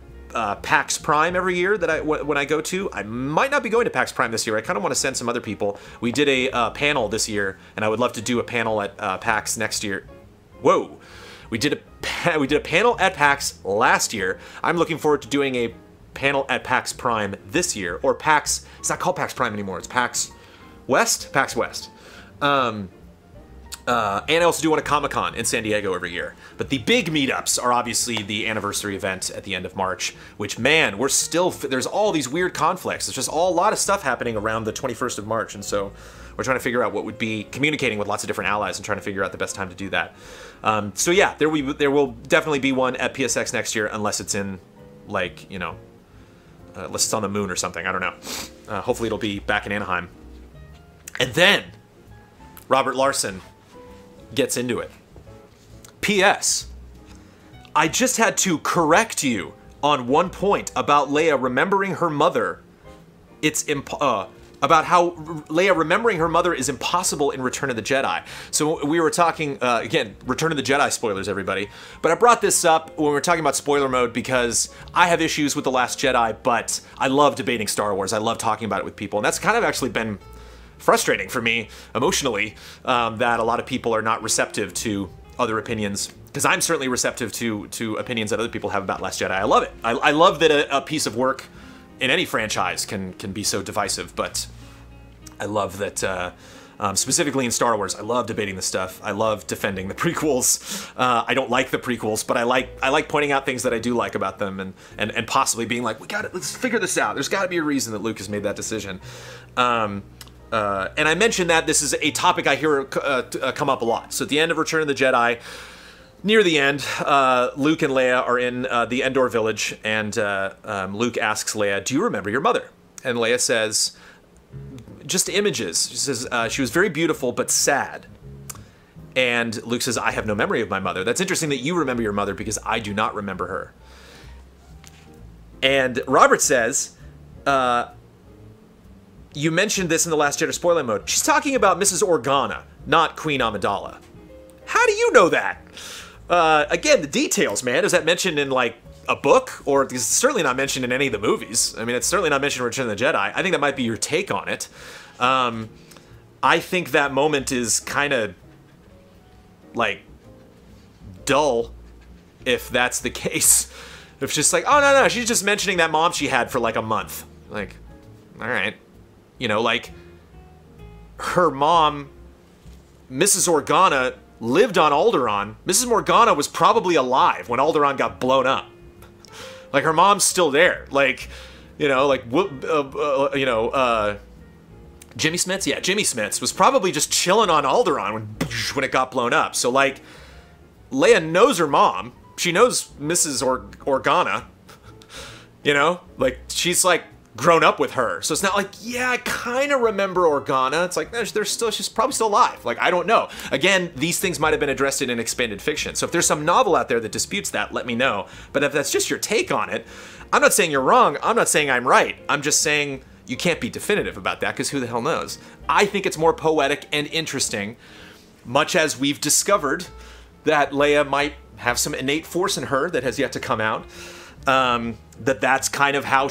PAX Prime every year that when I go to. I might not be going to PAX Prime this year. I kind of want to send some other people. We did a panel this year, and I would love to do a panel at PAX next year. Whoa. We did a panel at PAX last year. I'm looking forward to doing a panel at PAX Prime this year, or PAX, it's not called PAX Prime anymore, it's PAX West? PAX West. And I also do one at Comic-Con in San Diego every year. But the big meetups are obviously the anniversary event at the end of March, which, man, there's all these weird conflicts. There's just a lot of stuff happening around the 21st of March, and so We're trying to figure out what would be communicating with lots of different allies and trying to figure out the best time to do that. So yeah, there will definitely be one at PSX next year, unless it's in, like, you know, unless it's on the moon or something. I don't know. Hopefully it'll be back in Anaheim. And then Robert Larson gets into it. P.S. I just had to correct you on one point about Leia remembering her mother. It's about how Leia remembering her mother is impossible in Return of the Jedi. So we were talking, again, Return of the Jedi spoilers, everybody. But I brought this up when we were talking about spoiler mode because I have issues with The Last Jedi, but I love debating Star Wars. I love talking about it with people. And that's kind of actually been frustrating for me emotionally, that a lot of people are not receptive to other opinions. Because I'm certainly receptive to opinions that other people have about Last Jedi. I love it. I love that a piece of work in any franchise can be so divisive, but I love that specifically in Star Wars, I love debating this stuff. I love defending the prequels. I don't like the prequels, but I like pointing out things that I do like about them, and possibly being like, let's figure this out. There's got to be a reason that Luke has made that decision. And I mentioned that this is a topic I hear come up a lot. So at the end of Return of the Jedi, near the end, Luke and Leia are in the Endor village, and Luke asks Leia, "Do you remember your mother?" And Leia says, "Just images." She says, "She was very beautiful, but sad." And Luke says, "I have no memory of my mother." That's interesting that you remember your mother, because I do not remember her. And Robert says, "You mentioned this in The Last Jedi spoiler mode. She's talking about Mrs. Organa, not Queen Amidala." How do you know that? Again, the details, man. Is that mentioned in, like, a book? Or it's certainly not mentioned in any of the movies. I mean, it's certainly not mentioned in Return of the Jedi. I think that might be your take on it. I think that moment is kind of, like, dull, if that's the case. If it's just like, oh, no, she's just mentioning that mom she had for, like, a month. Like, all right. You know, like, her mom, Mrs. Organa, lived on Alderaan. Mrs. Morgana was probably alive when Alderaan got blown up. Like, her mom's still there. Like, you know, like, Jimmy Smits? Yeah, Jimmy Smits was probably just chilling on Alderaan when it got blown up. So, like, Leia knows her mom. She knows Mrs. Organa. You know? Like, she's, like, grown up with her. So it's not like, yeah, I kind of remember Organa. It's like, she's probably still alive. Like, I don't know. Again, these things might have been addressed in an expanded fiction. So if there's some novel out there that disputes that, let me know. But if that's just your take on it, I'm not saying you're wrong. I'm not saying I'm right. I'm just saying you can't be definitive about that, because who the hell knows? I think it's more poetic and interesting, much as we've discovered that Leia might have some innate force in her that has yet to come out. That's kind of how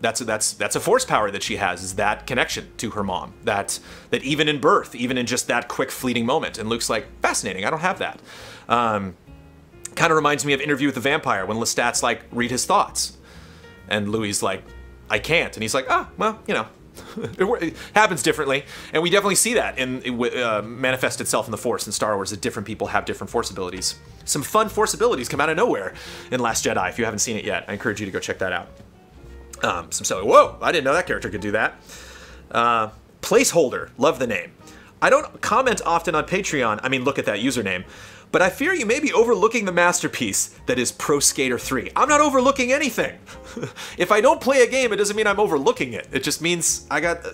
that's a force power that she has, is that connection to her mom, that even in birth, even in just that quick fleeting moment. And Luke's like, fascinating, I don't have that. Kind of reminds me of Interview with the Vampire, when Lestat's like, read his thoughts. And Louis's like, I can't. And he's like, oh, well, you know, it happens differently. And we definitely see that manifest itself in the Force in Star Wars, that different people have different Force abilities. Some fun Force abilities come out of nowhere in Last Jedi. If you haven't seen it yet, I encourage you to go check that out. Whoa, I didn't know that character could do that. Placeholder, love the name. I don't comment often on Patreon. I mean, look at that username. But I fear you may be overlooking the masterpiece that is Pro Skater 3. I'm not overlooking anything. If I don't play a game, it doesn't mean I'm overlooking it. It just means I got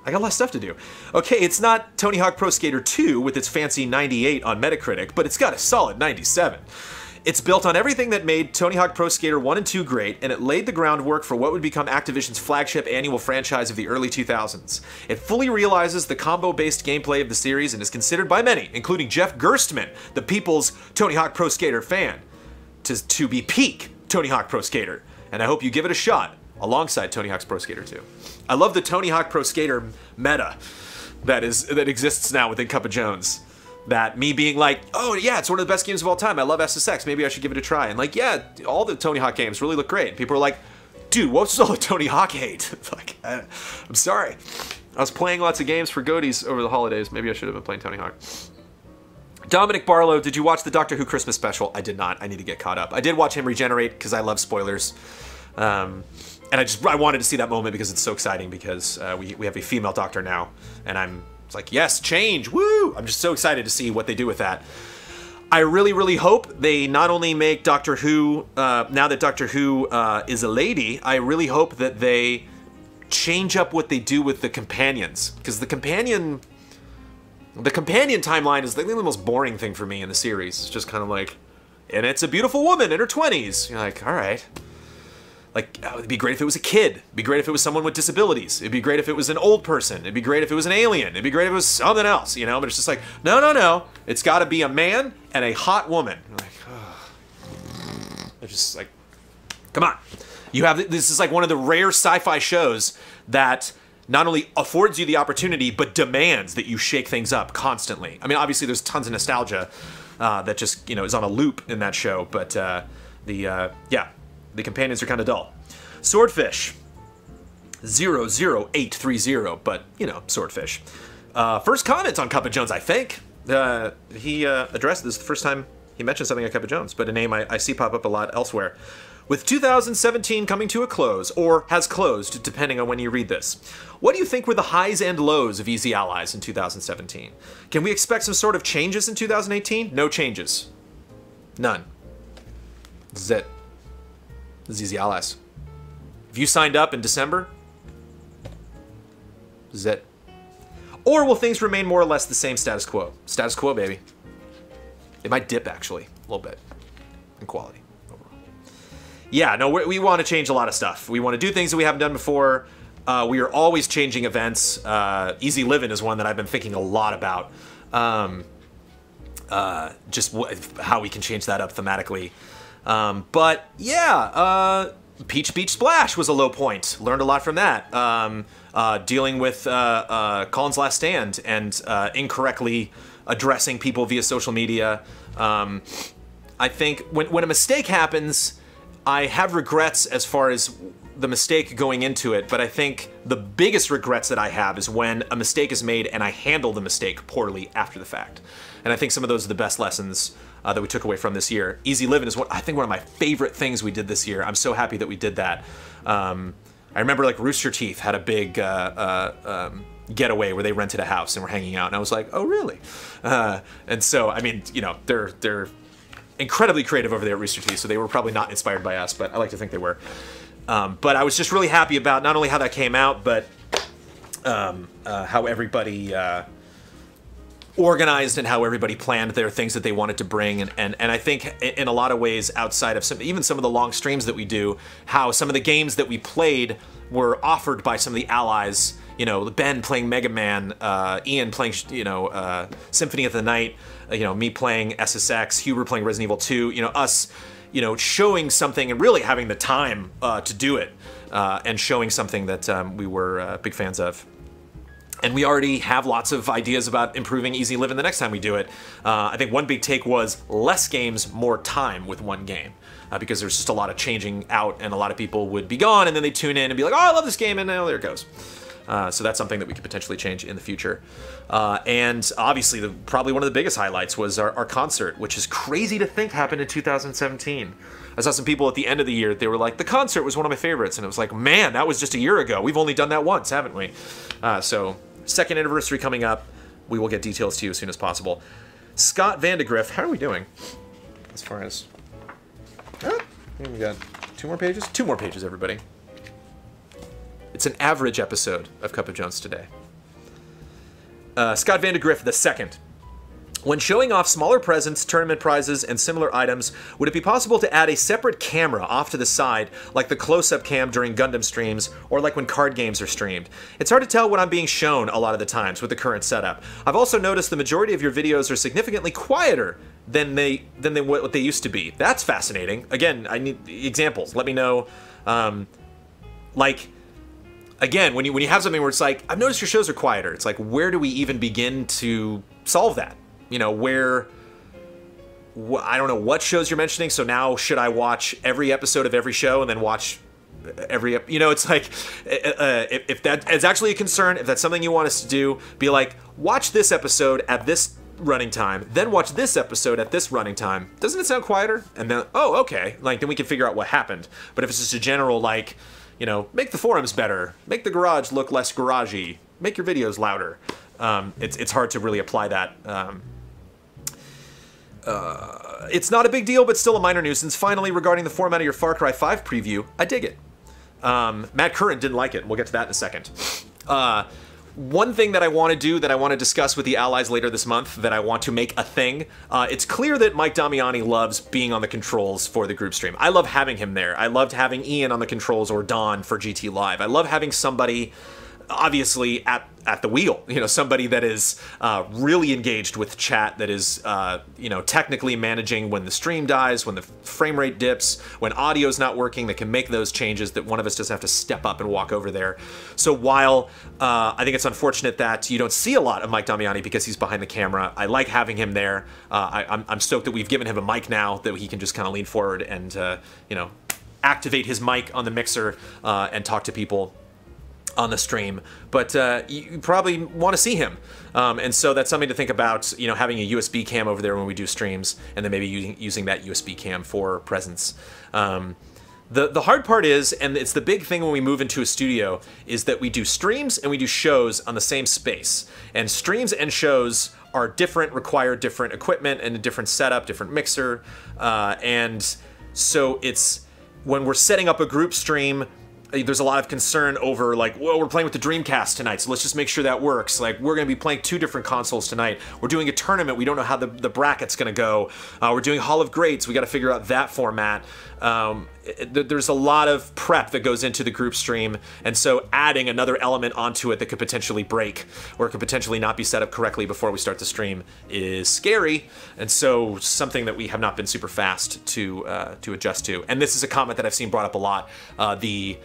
less stuff to do. Okay, it's not Tony Hawk Pro Skater 2 with its fancy 98 on Metacritic, but it's got a solid 97. It's built on everything that made Tony Hawk Pro Skater 1 and 2 great, and it laid the groundwork for what would become Activision's flagship annual franchise of the early 2000s. It fully realizes the combo-based gameplay of the series and is considered by many, including Jeff Gerstmann, the people's Tony Hawk Pro Skater fan, to be peak Tony Hawk Pro Skater. And I hope you give it a shot alongside Tony Hawk's Pro Skater 2. I love the Tony Hawk Pro Skater meta that exists now within Cup of Jones. That me being like, oh yeah, it's one of the best games of all time. I love SSX. Maybe I should give it a try. And like, yeah, all the Tony Hawk games really look great. And people are like, dude, what's all the Tony Hawk hate? Like, I'm sorry. I was playing lots of games for Goaties over the holidays. Maybe I should have been playing Tony Hawk. Dominic Barlow, did you watch the Doctor Who Christmas special? I did not. I need to get caught up. I did watch him regenerate because I love spoilers. And I wanted to see that moment because it's so exciting because we have a female Doctor now, and it's like, yes, change, woo! I'm just so excited to see what they do with that. I really, really hope they not only make Doctor Who, now that Doctor Who is a lady, I really hope that they change up what they do with the companions. Because the companion timeline is the most boring thing for me in the series. It's just kind of like, and it's a beautiful woman in her 20s. You're like, all right. Like, it'd be great if it was a kid. It'd be great if it was someone with disabilities. It'd be great if it was an old person. It'd be great if it was an alien. It'd be great if it was something else, you know? But it's just like, no, no, no. It's got to be a man and a hot woman. I'm like, oh. It's just like, come on. This is like one of the rare sci-fi shows that not only affords you the opportunity, but demands that you shake things up constantly. I mean, obviously there's tons of nostalgia that just, is on a loop in that show. But the companions are kind of dull. Swordfish, 00830, but, Swordfish. First comment on Cup of Jones, I think. He addressed this the first time he mentioned something at Cup of Jones, but a name I see pop up a lot elsewhere. With 2017 coming to a close, or has closed, depending on when you read this, what do you think were the highs and lows of Easy Allies in 2017? Can we expect some sort of changes in 2018? No changes. None. This is it. This is Easy Allies. If you signed up in December, this is it. Or will things remain more or less the same status quo? Status quo, baby. It might dip, actually, a little bit in quality overall. Yeah, no, we want to change a lot of stuff. We want to do things that we haven't done before. We are always changing events. Easy Living is one that I've been thinking a lot about. Just how we can change that up thematically. But yeah, Peach Beach Splash was a low point. Learned a lot from that. Dealing with Colin's Last Stand and incorrectly addressing people via social media. I think when a mistake happens, I have regrets as far as the mistake going into it, but I think the biggest regrets that I have is when a mistake is made and I handle the mistake poorly after the fact. And I think some of those are the best lessons that we took away from this year. Easy Living is I think one of my favorite things we did this year. I'm so happy that we did that. I remember like Rooster Teeth had a big getaway where they rented a house and were hanging out, and I was like, oh really? And so, I mean, they're incredibly creative over there at Rooster Teeth, so they were probably not inspired by us, but I like to think they were. But I was just really happy about not only how that came out, but how everybody organized and how everybody planned their things that they wanted to bring. And I think in a lot of ways, outside of even some of the long streams that we do, how some of the games that we played were offered by some of the allies. Ben playing Mega Man, Ian playing, Symphony of the Night, me playing SSX, Huber playing Resident Evil 2, us, showing something and really having the time to do it, and showing something that we were big fans of. And we already have lots of ideas about improving Easy Living the next time we do it. I think one big take was less games, more time with one game. Because there's just a lot of changing out and a lot of people would be gone and then they tune in and be like, oh, I love this game, and now there it goes. So that's something that we could potentially change in the future. And obviously, probably one of the biggest highlights was our concert, which is crazy to think happened in 2017. I saw some people at the end of the year, they were like, the concert was one of my favorites. And it was like, man, that was just a year ago. We've only done that once, haven't we? So, second anniversary coming up. We will get details to you as soon as possible. Scott Vandegrift, how are we doing? As far as... we got 2 more pages? 2 more pages, everybody. It's an average episode of Cup of Jones today. Scott Vandegrift II. When showing off smaller presents, tournament prizes, and similar items, would it be possible to add a separate camera off to the side, like the close-up cam during Gundam streams, or like when card games are streamed? It's hard to tell what I'm being shown a lot of the times with the current setup. I've also noticed the majority of your videos are significantly quieter than what they used to be. That's fascinating. Again, I need examples. Let me know. Again, when you have something where it's like, I've noticed your shows are quieter. It's like, where do we even begin to solve that? I don't know what shows you're mentioning, so now should I watch every episode of every show and then watch every... it's like, if that is actually a concern, if that's something you want us to do, be like, watch this episode at this running time, then watch this episode at this running time. Doesn't it sound quieter? And then, oh, okay, then we can figure out what happened. But if it's just a general, you know, make the forums better, make the garage look less garagey, make your videos louder. It's hard to really apply that. It's not a big deal, but still a minor nuisance. Finally, regarding the format of your Far Cry 5 preview, I dig it. Matt Curran didn't like it. We'll get to that in a second. One thing that I want to do, that I want to discuss with the allies later this month, that I want to make a thing, it's clear that Mike Damiani loves being on the controls for the group stream. I love having him there. I loved having Ian on the controls or Don for GT Live. I love having somebody, obviously, at the wheel, you know, somebody that is really engaged with chat, that is, you know, technically managing when the stream dies, when the frame rate dips, when audio's not working, that can make those changes, that one of us doesn't have to step up and walk over there. So while I think it's unfortunate that you don't see a lot of Mike Damiani because he's behind the camera, I like having him there. I'm stoked that we've given him a mic now, that he can just kind of lean forward and, you know, activate his mic on the mixer and talk to people on the stream, but you probably want to see him, and so that's something to think about, you know, having a USB cam over there when we do streams, and then maybe using that USB cam for presence. The hard part is, and it's the big thing when we move into a studio, is that we do streams and we do shows on the same space, and streams and shows are different, require different equipment and a different setup, different mixer, and so it's, when we're setting up a group stream, there's a lot of concern over, like, well, we're playing with the Dreamcast tonight, so let's just make sure that works. Like, we're going to be playing 2 different consoles tonight. We're doing a tournament. We don't know how the bracket's going to go. We're doing Hall of Greats. We got to figure out that format. There's a lot of prep that goes into the group stream, and so adding another element onto it that could potentially break or could potentially not be set up correctly before we start the stream is scary, and so something that we have not been super fast to adjust to. And this is a comment that I've seen brought up a lot. The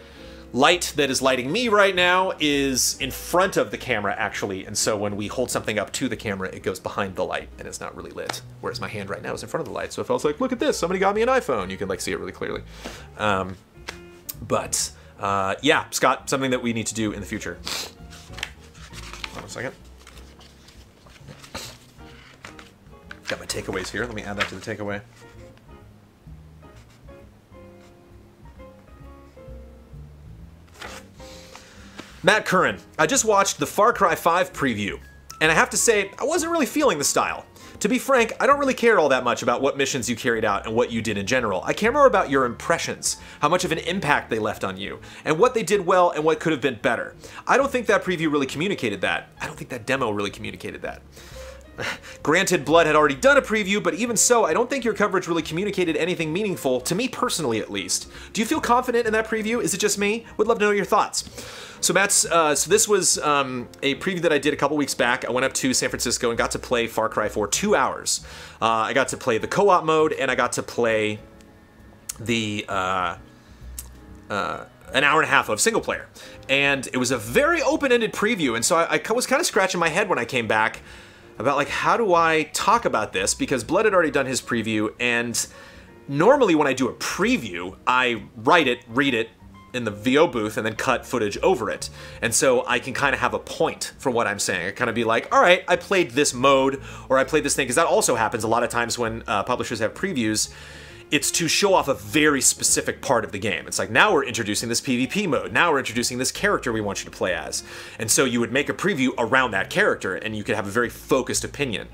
light that is lighting me right now is in front of the camera, actually, and so when we hold something up to the camera, it goes behind the light and it's not really lit, whereas my hand right now is in front of the light. So if I was like, look at this, somebody got me an iPhone, you can like see it really clearly. Yeah, Scott, something that we need to do in the future. Hold on a second. Got my takeaways here. Let me add that to the takeaway. Matt Curran, I just watched the Far Cry 5 preview, and I have to say, I wasn't really feeling the style. To be frank, I don't really care all that much about what missions you carried out and what you did in general. I care more about your impressions, how much of an impact they left on you, and what they did well and what could have been better. I don't think that preview really communicated that. I don't think that demo really communicated that. Granted, Blood had already done a preview, but even so, I don't think your coverage really communicated anything meaningful, to me personally at least. Do you feel confident in that preview? Is it just me? Would love to know your thoughts. So so this was a preview that I did a couple weeks back. I went up to San Francisco and got to play Far Cry for 2 hours. I got to play the co-op mode, and I got to play the an hour and a half of single player. And it was a very open-ended preview, and so I was kind of scratching my head when I came back about, like, how do I talk about this? Because Blood had already done his preview, and normally when I do a preview, I write it, read it in the VO booth, and then cut footage over it. And so I can kind of have a point for what I'm saying. I kind of be like, all right, I played this mode, or I played this thing, because that also happens a lot of times when publishers have previews. It's to show off a very specific part of the game. It's like, now we're introducing this PvP mode. Now we're introducing this character we want you to play as. And so you would make a preview around that character, and you could have a very focused opinion.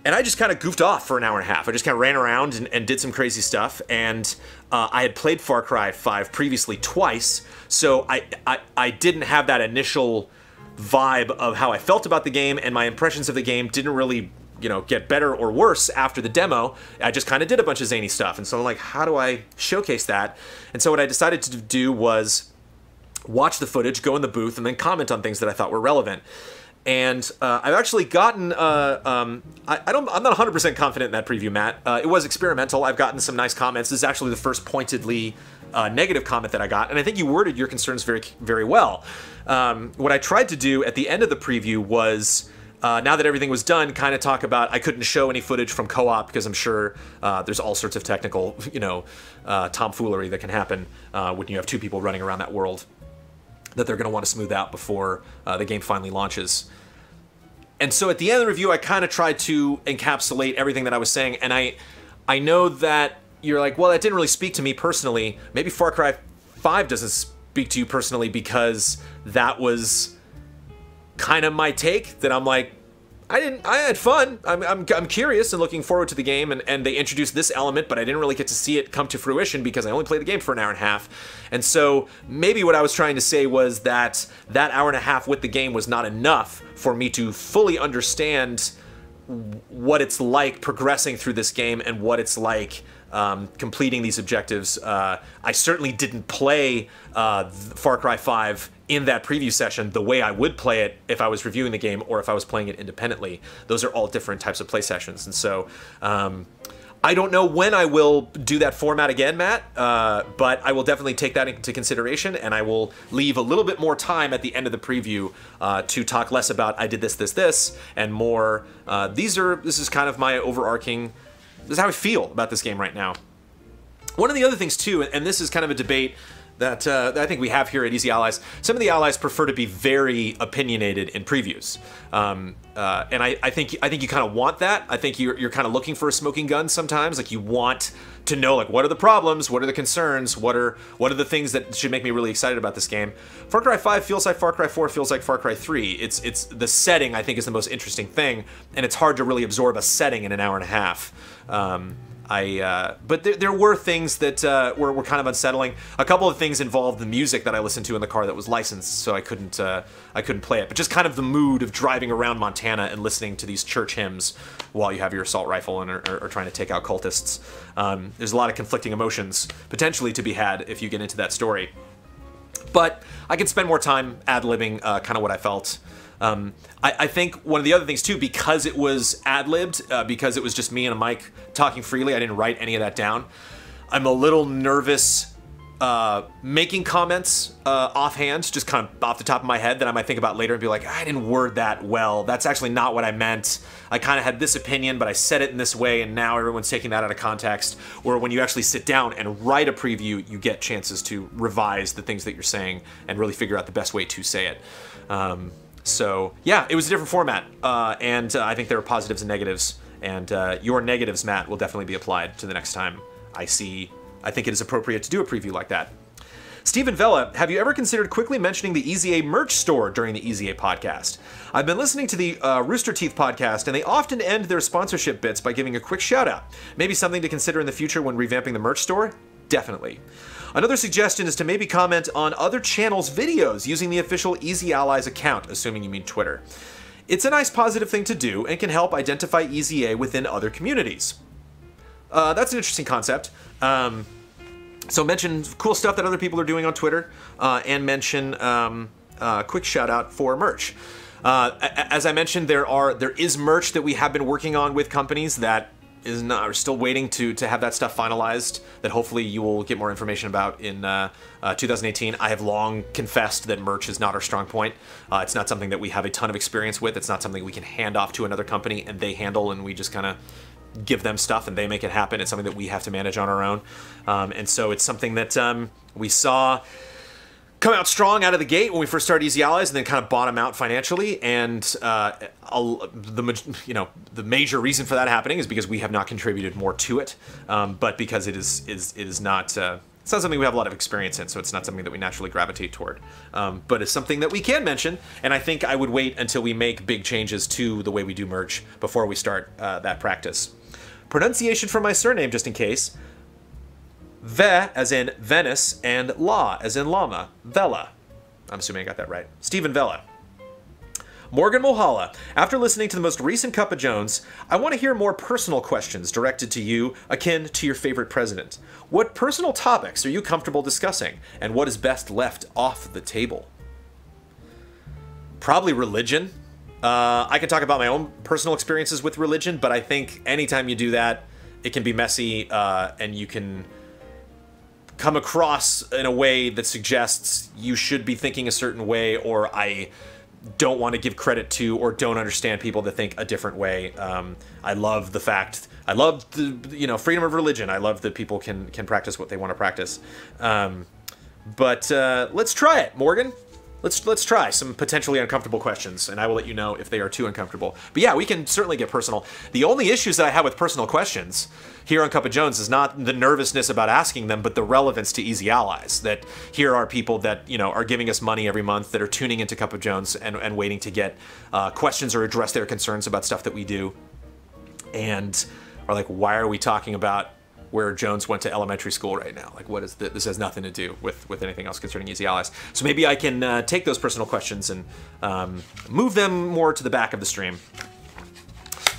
And I just kind of goofed off for an hour and a half. I just kind of ran around and did some crazy stuff. And I had played Far Cry 5 previously twice, so I didn't have that initial vibe of how I felt about the game, and my impressions of the game didn't really, you know, get better or worse after the demo. I just kind of did a bunch of zany stuff, and so I'm like, how do I showcase that? And so what I decided to do was watch the footage, go in the booth, and then comment on things that I thought were relevant. And I've actually gotten, I'm not 100% confident in that preview, Matt. It was experimental. I've gotten some nice comments. This is actually the first pointedly negative comment that I got, and I think you worded your concerns very, very well. What I tried to do at the end of the preview was, now that everything was done, kind of talk about, I couldn't show any footage from co-op because I'm sure there's all sorts of technical, you know, tomfoolery that can happen when you have 2 people running around that world that they're going to want to smooth out before the game finally launches. And so at the end of the review, I kind of tried to encapsulate everything that I was saying, and I know that you're like, well, that didn't really speak to me personally. Maybe Far Cry 5 doesn't speak to you personally because that was kind of my take, that I'm like, I had fun. I'm curious and looking forward to the game, and they introduced this element, but I didn't really get to see it come to fruition because I only played the game for an hour and a half. And so maybe what I was trying to say was that that hour and a half with the game was not enough for me to fully understand what it's like progressing through this game and what it's like completing these objectives. I certainly didn't play Far Cry 5 in that preview session the way I would play it if I was reviewing the game or if I was playing it independently. Those are all different types of play sessions. And so I don't know when I will do that format again, Matt, but I will definitely take that into consideration, and I will leave a little bit more time at the end of the preview to talk less about I did this, and more this is kind of my overarching, this is how I feel about this game right now. One of the other things too, and this is kind of a debate that I think we have here at Easy Allies, some of the allies prefer to be very opinionated in previews, and I think you kind of want that. I think you're kind of looking for a smoking gun sometimes. Like, you want to know, like, what are the problems, what are the concerns, what are the things that should make me really excited about this game. Far Cry 5 feels like Far Cry 4 feels like Far Cry 3. It's the setting, I think, is the most interesting thing, and it's hard to really absorb a setting in an hour and a half. But there were things that were kind of unsettling. A couple of things involved the music that I listened to in the car that was licensed, so I couldn't play it. But just kind of the mood of driving around Montana and listening to these church hymns while you have your assault rifle and are trying to take out cultists. There's a lot of conflicting emotions potentially to be had if you get into that story. But I could spend more time ad-libbing kind of what I felt. I think one of the other things too, because it was ad-libbed, because it was just me and a mic talking freely, I didn't write any of that down. I'm a little nervous making comments offhand, just kind of off the top of my head, that I might think about later and be like, I didn't word that well. That's actually not what I meant. I kind of had this opinion, but I said it in this way, and now everyone's taking that out of context. Or when you actually sit down and write a preview, you get chances to revise the things that you're saying and really figure out the best way to say it. So yeah, it was a different format, and I think there are positives and negatives, and your negatives, Matt, will definitely be applied to the next time I think it is appropriate to do a preview like that. Stephen Vella, have you ever considered quickly mentioning the EZA merch store during the EZA podcast? I've been listening to the Rooster Teeth podcast, and they often end their sponsorship bits by giving a quick shout out. Maybe something to consider in the future when revamping the merch store? Definitely. Another suggestion is to maybe comment on other channels' videos using the official Easy Allies account, assuming you mean Twitter. It's a nice positive thing to do and can help identify EZA within other communities. That's an interesting concept. So mention cool stuff that other people are doing on Twitter, and mention quick shout out for merch. As I mentioned, there is merch that we have been working on with companies that are still waiting to have that stuff finalized, that hopefully you will get more information about in 2018. I have long confessed that merch is not our strong point. It's not something that we have a ton of experience with. It's not something we can hand off to another company and they handle, and we just kind of give them stuff and they make it happen. It's something that we have to manage on our own. And so it's something that we saw come out strong out of the gate when we first started Easy Allies, and then kind of bottom out financially. And the major reason for that happening is because we have not contributed more to it, but because it is not. It's not something we have a lot of experience in, so it's not something that we naturally gravitate toward. But it's something that we can mention, and I think I would wait until we make big changes to the way we do merch before we start that practice. Pronunciation for my surname, just in case. Ve, as in Venice, and La, as in llama. Vella. I'm assuming I got that right. Stephen Vella. Morgan Mohala, after listening to the most recent Cup of Jones, I want to hear more personal questions directed to you, akin to your favorite president. What personal topics are you comfortable discussing, and what is best left off the table? Probably religion. I can talk about my own personal experiences with religion, but I think anytime you do that, it can be messy, and you can come across in a way that suggests you should be thinking a certain way, or I don't want to give credit to or don't understand people that think a different way. I love the freedom of religion. I love that people can practice what they want to practice. But let's try it, Morgan. let's try some potentially uncomfortable questions, and I will let you know if they are too uncomfortable. But yeah, we can certainly get personal. The only issues that I have with personal questions here on Cup of Jones is not the nervousness about asking them, but the relevance to Easy Allies. That here are people that, you know, are giving us money every month, that are tuning into Cup of Jones and waiting to get questions or address their concerns about stuff that we do, and are like, why are we talking about where Jones went to elementary school right now? Like, what is this? This has nothing to do with anything else concerning Easy Allies. So maybe I can take those personal questions and move them more to the back of the stream.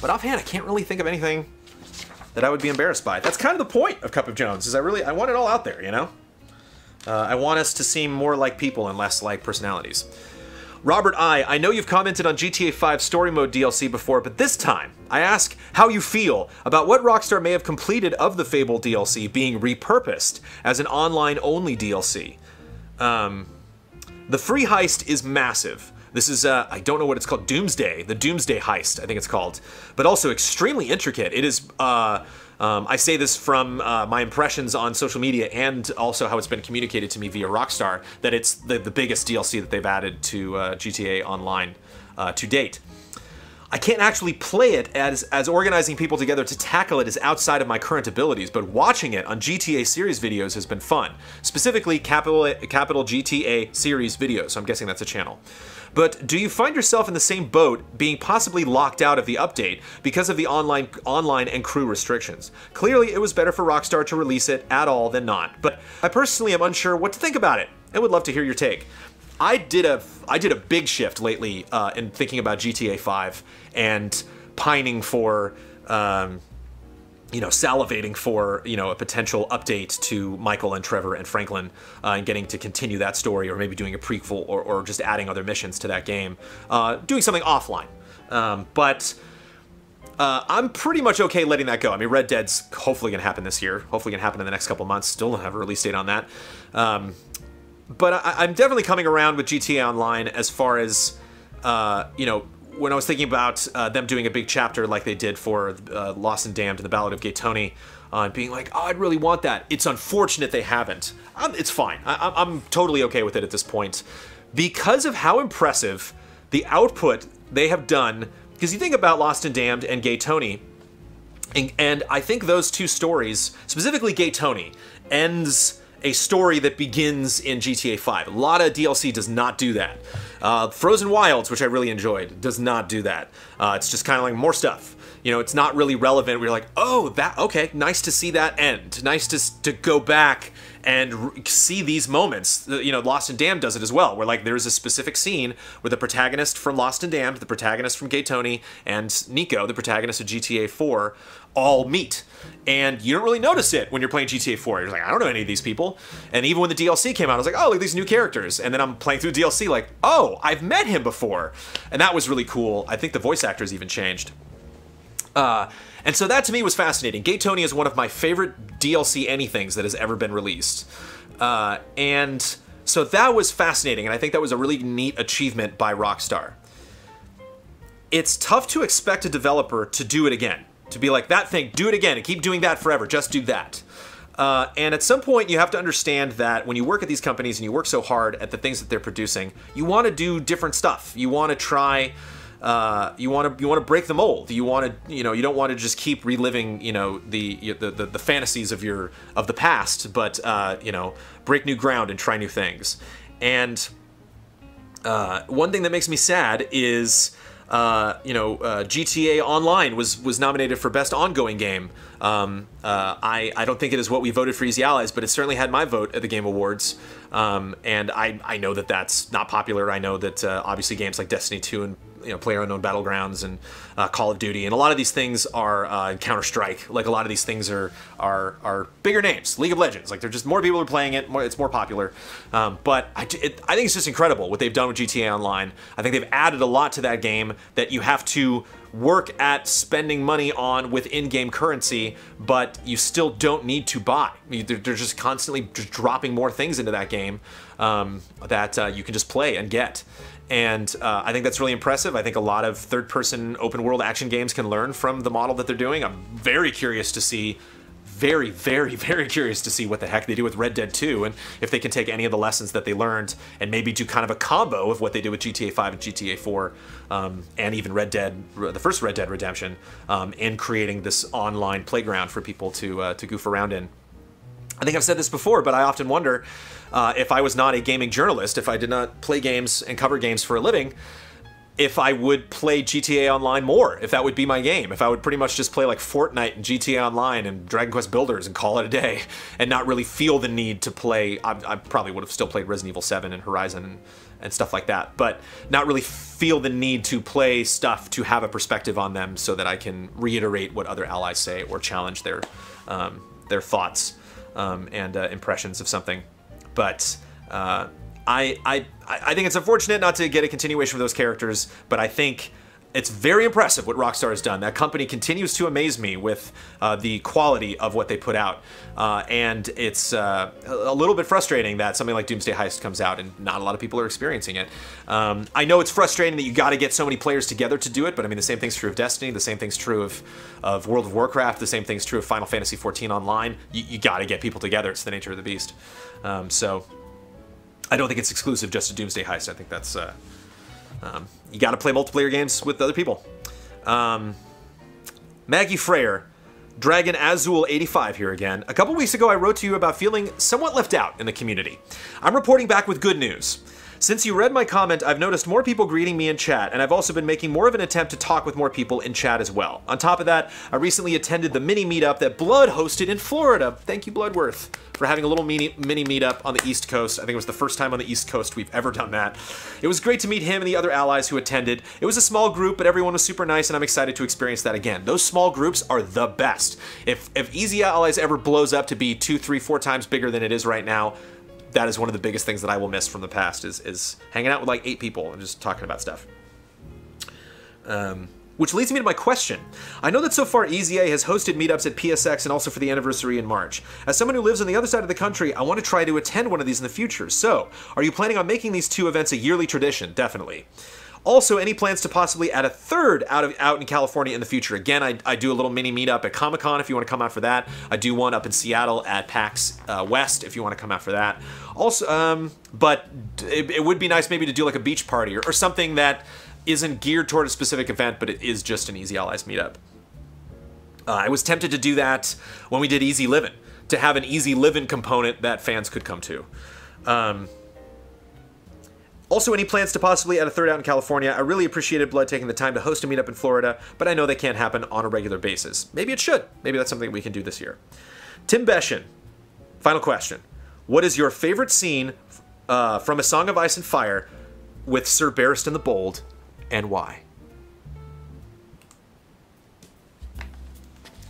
But offhand, I can't really think of anything that I would be embarrassed by. That's kind of the point of Cup of Jones, is I want it all out there, you know? I want us to seem more like people and less like personalities. Robert I know you've commented on GTA 5 Story Mode DLC before, but this time I ask how you feel about what Rockstar may have completed of the Fable DLC being repurposed as an online-only DLC. The free heist is massive. This is, I don't know what it's called, Doomsday, the Doomsday heist, I think it's called, but also extremely intricate. It is, I say this from my impressions on social media and also how it's been communicated to me via Rockstar, that it's the biggest DLC that they've added to GTA Online to date. I can't actually play it as organizing people together to tackle it is outside of my current abilities, but watching it on GTA series videos has been fun. Specifically, capital GTA series videos, so I'm guessing that's a channel. But do you find yourself in the same boat, being possibly locked out of the update because of the online and crew restrictions? Clearly, it was better for Rockstar to release it at all than not, but I personally am unsure what to think about it, and would love to hear your take. I did a big shift lately in thinking about GTA 5 and pining for, you know, salivating for, you know, a potential update to Michael and Trevor and Franklin, and getting to continue that story, or maybe doing a prequel, or just adding other missions to that game, doing something offline. But I'm pretty much okay letting that go. I mean, Red Dead's hopefully going to happen this year, hopefully going to happen in the next couple months. Still don't have a release date on that. But I'm definitely coming around with GTA Online as far as, you know, when I was thinking about them doing a big chapter like they did for Lost and Damned and the Ballad of Gay Tony, and being like, oh, I'd really want that. It's unfortunate they haven't. It's fine. I'm totally okay with it at this point. Because of how impressive the output they have done, because you think about Lost and Damned and Gay Tony, and I think those two stories, specifically Gay Tony, ends a story that begins in GTA 5. A lot of DLC does not do that. Frozen Wilds, which I really enjoyed, does not do that. It's just kind of like more stuff. You know, it's not really relevant. We're like, oh, that, okay, nice to see that end. Nice to go back and see these moments. You know, Lost and Damned does it as well, where like there's a specific scene where the protagonist from Lost and Damned, the protagonist from Gay Tony, and Nico, the protagonist of GTA 4, all meet. And you don't really notice it when you're playing GTA 4. You're like, I don't know any of these people. And even when the DLC came out, I was like, oh, look at these new characters. And then I'm playing through DLC like, oh, I've met him before. And that was really cool. I think the voice actors even changed. And so that to me was fascinating. Gay Tony is one of my favorite DLC anythings that has ever been released. And so that was fascinating, and I think that was a really neat achievement by Rockstar. It's tough to expect a developer to do it again. To be like, that thing, do it again, and keep doing that forever, just do that. And at some point, you have to understand that when you work at these companies and you work so hard at the things that they're producing, you want to do different stuff. You want to try... you want to break the mold. You want to, you know, you don't want to just keep reliving, you know, the fantasies of the past, but you know, break new ground and try new things. And one thing that makes me sad is, you know, GTA Online was nominated for Best Ongoing Game. I don't think it is what we voted for Easy Allies, but it certainly had my vote at the Game Awards. And I know that that's not popular. I know that obviously games like Destiny 2 and, you know, PlayerUnknown Battlegrounds and Call of Duty and a lot of these things are Counter-Strike. Like a lot of these things are bigger names. League of Legends, like they're just more people are playing it. It's more popular. But I think it's just incredible what they've done with GTA Online. I think they've added a lot to that game that you have to work at spending money on with in-game currency, but you still don't need to buy. They're just constantly just dropping more things into that game that you can just play and get. And I think that's really impressive. I think a lot of third-person open-world action games can learn from the model that they're doing. I'm very curious to see very, very, very curious to see what the heck they do with Red Dead 2, and if they can take any of the lessons that they learned and maybe do kind of a combo of what they did with GTA 5 and GTA 4, and even Red Dead, the first Red Dead Redemption, in creating this online playground for people to goof around in. I think I've said this before, but I often wonder if I was not a gaming journalist, if I did not play games and cover games for a living, if I would play GTA Online more, if that would be my game, if I would pretty much just play like Fortnite and GTA Online and Dragon Quest Builders and call it a day, and not really feel the need to play. I probably would have still played Resident Evil 7 and Horizon and stuff like that, but not really feel the need to play stuff to have a perspective on them so that I can reiterate what other allies say or challenge their thoughts and impressions of something. But I think it's unfortunate not to get a continuation of those characters, but I think it's very impressive what Rockstar has done. That company continues to amaze me with the quality of what they put out. And it's a little bit frustrating that something like Doomsday Heist comes out and not a lot of people are experiencing it. I know it's frustrating that you got to get so many players together to do it, but I mean, the same thing's true of Destiny, the same thing's true of World of Warcraft, the same thing's true of Final Fantasy XIV Online. You got to get people together. It's the nature of the beast. So I don't think it's exclusive just to Doomsday Heist. I think that's you got to play multiplayer games with other people. Maggie Freyer, Dragon Azul 85 here again. A couple weeks ago I wrote to you about feeling somewhat left out in the community. I'm reporting back with good news. Since you read my comment, I've noticed more people greeting me in chat, and I've also been making more of an attempt to talk with more people in chat as well. On top of that, I recently attended the mini meetup that Blood hosted in Florida. Thank you, Bloodworth, for having a little mini meetup on the East Coast. I think it was the first time on the East Coast we've ever done that. It was great to meet him and the other allies who attended. It was a small group, but everyone was super nice, and I'm excited to experience that again. Those small groups are the best. If Easy Allies ever blows up to be 2, 3, 4 times bigger than it is right now, that is one of the biggest things that I will miss from the past is hanging out with like 8 people and just talking about stuff. Which leads me to my question. I know that so far EZA has hosted meetups at PSX and also for the anniversary in March. As someone who lives on the other side of the country, I want to try to attend one of these in the future. So, are you planning on making these 2 events a yearly tradition? Definitely. Also, any plans to possibly add a third out in California in the future? Again, I do a little mini meetup at Comic-Con if you want to come out for that. I do one up in Seattle at PAX West if you want to come out for that. Also, but it would be nice maybe to do like a beach party or something that isn't geared toward a specific event, but it is just an Easy Allies meetup. I was tempted to do that when we did Easy Livin', to have an Easy Livin' component that fans could come to. Also, any plans to possibly add a third out in California? I really appreciated Blood taking the time to host a meetup in Florida, but I know they can't happen on a regular basis. Maybe it should. Maybe that's something we can do this year. Tim Beshin, final question. What is your favorite scene from A Song of Ice and Fire with Sir Barristan the Bold, and why?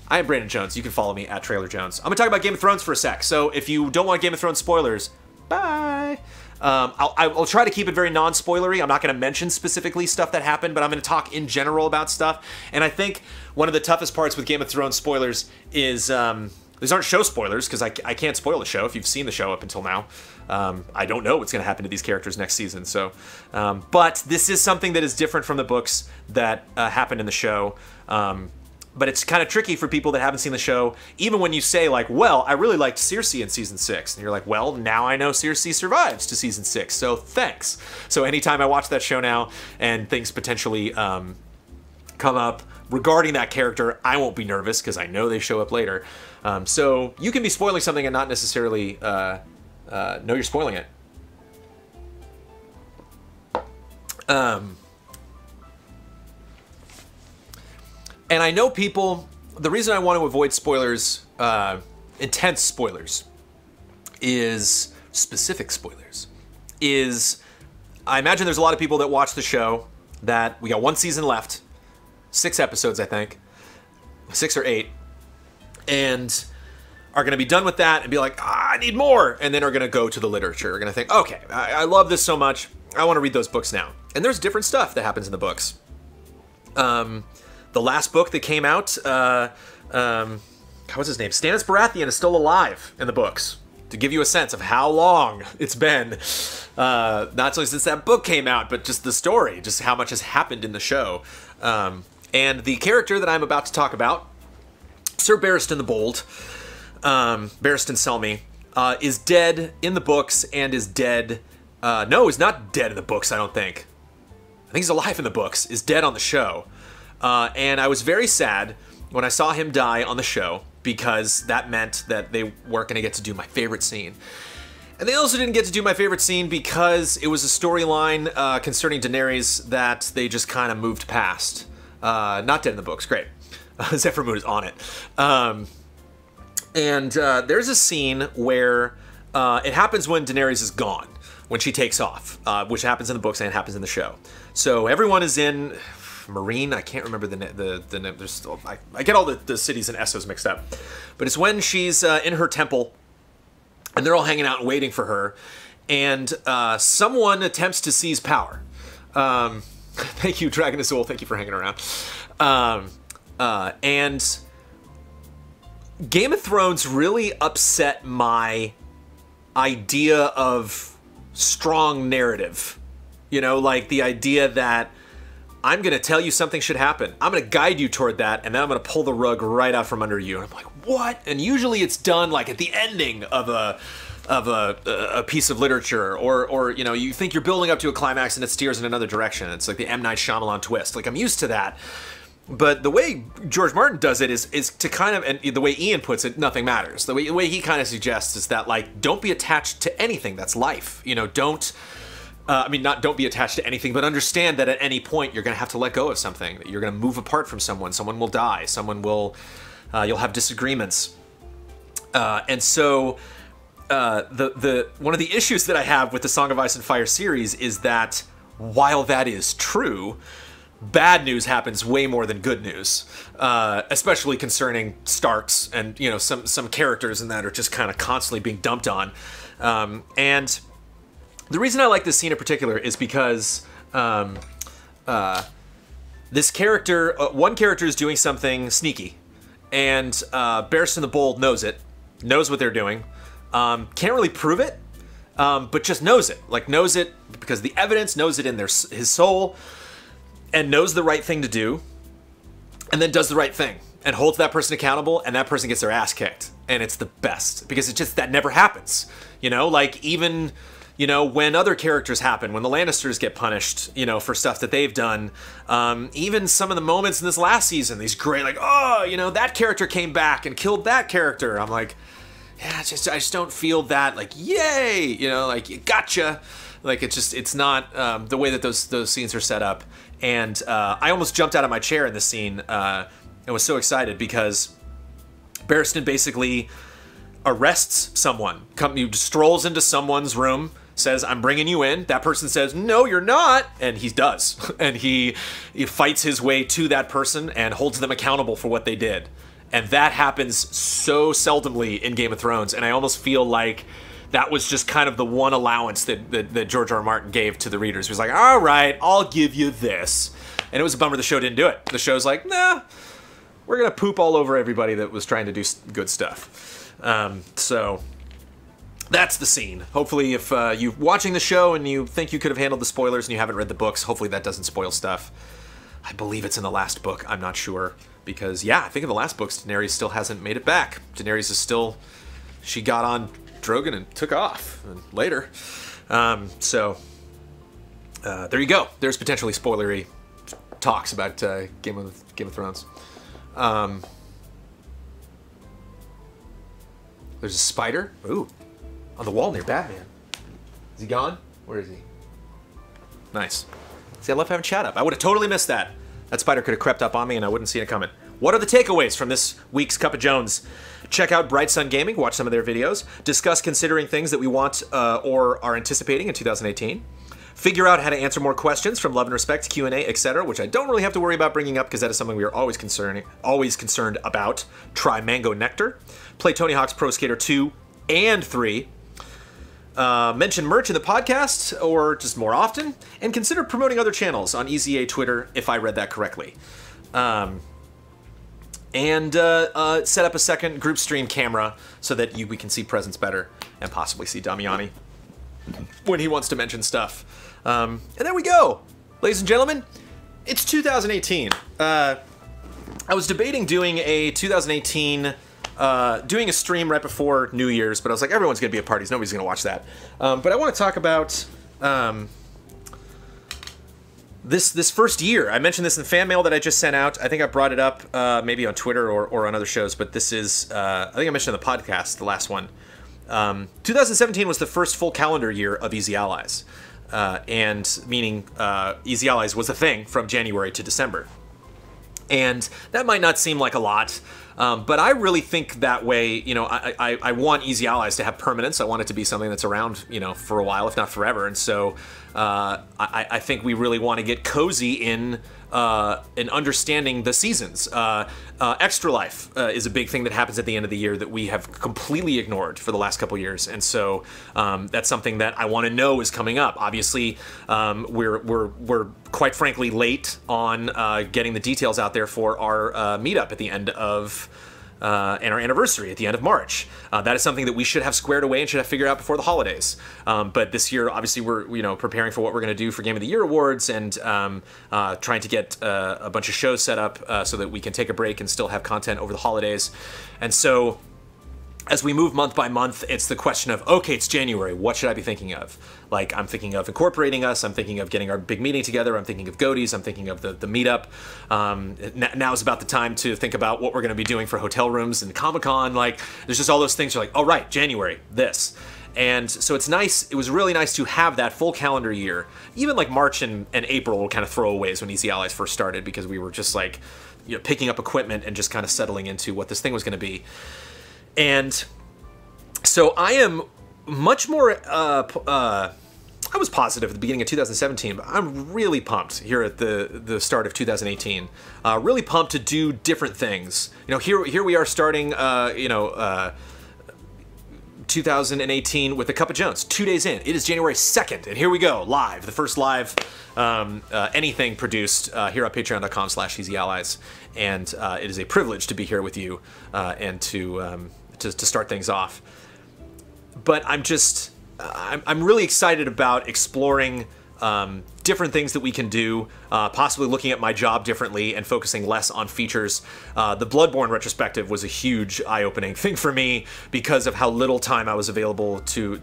I am Brandon Jones. You can follow me at Trailer Jones. I'm going to talk about Game of Thrones for a sec, so if you don't want Game of Thrones spoilers, bye! I'll try to keep it very non-spoilery. I'm not going to mention specifically stuff that happened, but I'm going to talk in general about stuff. And I think one of the toughest parts with Game of Thrones spoilers is, these aren't show spoilers, because I can't spoil the show if you've seen the show up until now. I don't know what's going to happen to these characters next season, so... but this is something that is different from the books that happened in the show. But it's kind of tricky for people that haven't seen the show, even when you say, like, well, I really liked Cersei in Season 6. And you're like, well, now I know Cersei survives to Season 6, so thanks. So anytime I watch that show now and things potentially come up regarding that character, I won't be nervous because I know they show up later. So you can be spoiling something and not necessarily know you're spoiling it. And I know people, the reason I want to avoid spoilers, intense spoilers, is specific spoilers, is I imagine there's a lot of people that watch the show that we got 1 season left, 6 episodes, I think, 6 or 8, and are going to be done with that and be like, I need more, and then are going to go to the literature, are going to think, okay, I love this so much, I want to read those books now. And there's different stuff that happens in the books. The last book that came out, what's his name? Stannis Baratheon is still alive in the books, to give you a sense of how long it's been. Not only since that book came out, but just the story, just how much has happened in the show. And the character that I'm about to talk about, Sir Barristan the Bold, Barristan Selmy, is dead in the books and is dead. No, he's not dead in the books, I don't think. I think he's alive in the books, is dead on the show. And I was very sad when I saw him die on the show, because that meant that they weren't going to get to do my favorite scene. And they also didn't get to do my favorite scene because it was a storyline concerning Daenerys that they just kind of moved past. Not dead in the books, great. Zephyr Moon is on it. And there's a scene where it happens when Daenerys is gone, when she takes off, which happens in the books and happens in the show. So everyone is in Marine. I can't remember the name. I get all the cities and Essos mixed up. But it's when she's in her temple, and they're all hanging out and waiting for her, and someone attempts to seize power. Thank you, Dragon Azul. Thank you for hanging around. And Game of Thrones really upset my idea of strong narrative. You know, like the idea that I'm going to tell you something should happen. I'm going to guide you toward that, and then I'm going to pull the rug right out from under you. And I'm like, what? And usually it's done like at the ending of a piece of literature, or you know, you think you're building up to a climax and it steers in another direction. It's like the M. Night Shyamalan twist. Like, I'm used to that. But the way George Martin does it is to kind of, and the way Ian puts it, nothing matters. The way he kind of suggests is that, like, don't be attached to anything. That's life. You know, don't don't be attached to anything, but understand that at any point you're going to have to let go of something. You're going to move apart from someone. Someone will die. Someone will, you'll have disagreements. And so one of the issues that I have with the Song of Ice and Fire series is that while that is true, bad news happens way more than good news, especially concerning Starks and, you know, some characters in that are just kind of constantly being dumped on. And the reason I like this scene in particular is because this character, one character is doing something sneaky, and Barristan the Bold knows it, knows what they're doing, can't really prove it, but just knows it. Like, knows it because the evidence, knows it in his soul, and knows the right thing to do, and then does the right thing, and holds that person accountable, and that person gets their ass kicked. And it's the best, because it's just, that never happens. You know, like, even, you know, when other characters happen, when the Lannisters get punished, you know, for stuff that they've done, even some of the moments in this last season, these great, like, oh, you know, that character came back and killed that character. I'm like, yeah, I just don't feel that, like, yay, you know, like, gotcha. Like, it's not the way that those scenes are set up. And I almost jumped out of my chair in this scene and was so excited because Barristan basically arrests someone. He strolls into someone's room, says, I'm bringing you in. That person says, no, you're not. And he does. And he fights his way to that person and holds them accountable for what they did. And that happens so seldomly in Game of Thrones. And I almost feel like that was just kind of the one allowance that George R. R. Martin gave to the readers. He was like, all right, I'll give you this. And it was a bummer the show didn't do it. The show's like, nah, we're going to poop all over everybody that was trying to do good stuff. So that's the scene. Hopefully, if you're watching the show and you think you could have handled the spoilers and you haven't read the books, hopefully that doesn't spoil stuff. I believe it's in the last book. I'm not sure. Because, yeah, I think in the last books, Daenerys still hasn't made it back. Daenerys is still, she got on Drogon and took off later. So there you go. There's potentially spoilery talks about Game of Thrones. There's a spider. Ooh, on the wall near Batman. Is he gone? Where is he? Nice. See, I love having chat up. I would have totally missed that. That spider could have crept up on me and I wouldn't see it coming. What are the takeaways from this week's Cup of Jones? Check out Bright Sun Gaming, watch some of their videos, discuss considering things that we want or are anticipating in 2018, figure out how to answer more questions from Love and Respect, Q&A, etc., which I don't really have to worry about bringing up because that is something we are always concerned about. Try Mango Nectar, play Tony Hawk's Pro Skater 2 and 3, mention merch in the podcast or just more often, and consider promoting other channels on EZA Twitter if I read that correctly. And set up a second group stream camera so that we can see Presence better and possibly see Damiani when he wants to mention stuff. And there we go. Ladies and gentlemen, it's 2018. I was debating doing a 2018 doing a stream right before New Year's, but I was like, everyone's going to be at parties. Nobody's going to watch that. But I want to talk about this first year. I mentioned this in the fan mail that I just sent out. I think I brought it up maybe on Twitter or on other shows, but this is, I think I mentioned in the podcast, the last one. 2017 was the first full calendar year of Easy Allies. And meaning Easy Allies was a thing from January to December. And that might not seem like a lot, but I really think that way. You know, I want Easy Allies to have permanence. I want it to be something that's around, you know, for a while, if not forever. And so I think we really want to get cozy in understanding the seasons. Extra Life is a big thing that happens at the end of the year that we have completely ignored for the last couple years, and so that's something that I want to know is coming up. Obviously, we're quite frankly late on getting the details out there for our meetup at the end of. And our anniversary at the end of March. That is something that we should have squared away and should have figured out before the holidays. But this year, obviously, we're preparing for what we're going to do for Game of the Year awards and trying to get a bunch of shows set up so that we can take a break and still have content over the holidays. And so, as we move month by month, it's the question of, okay, it's January, what should I be thinking of? Like, I'm thinking of incorporating us, I'm thinking of getting our big meeting together, I'm thinking of Goaties, I'm thinking of the meetup. Now is about the time to think about what we're going to be doing for hotel rooms and Comic-Con. Like, there's just all those things. You're like, oh, right, January, this. And so it's nice, it was really nice to have that full calendar year. Even like March and April were kind of throwaways when Easy Allies first started, because we were just like, you know, picking up equipment and just kind of settling into what this thing was going to be. And so I am much more, I was positive at the beginning of 2017, but I'm really pumped here at the start of 2018. Really pumped to do different things. You know, here we are starting, 2018 with a Cup of Jones, 2 days in. It is January 2nd, and here we go, live. The first live anything produced here on patreon.com/easyallies. And it is a privilege to be here with you and to start things off. But I'm really excited about exploring different things that we can do, possibly looking at my job differently and focusing less on features. The Bloodborne retrospective was a huge eye-opening thing for me because of how little time I was available to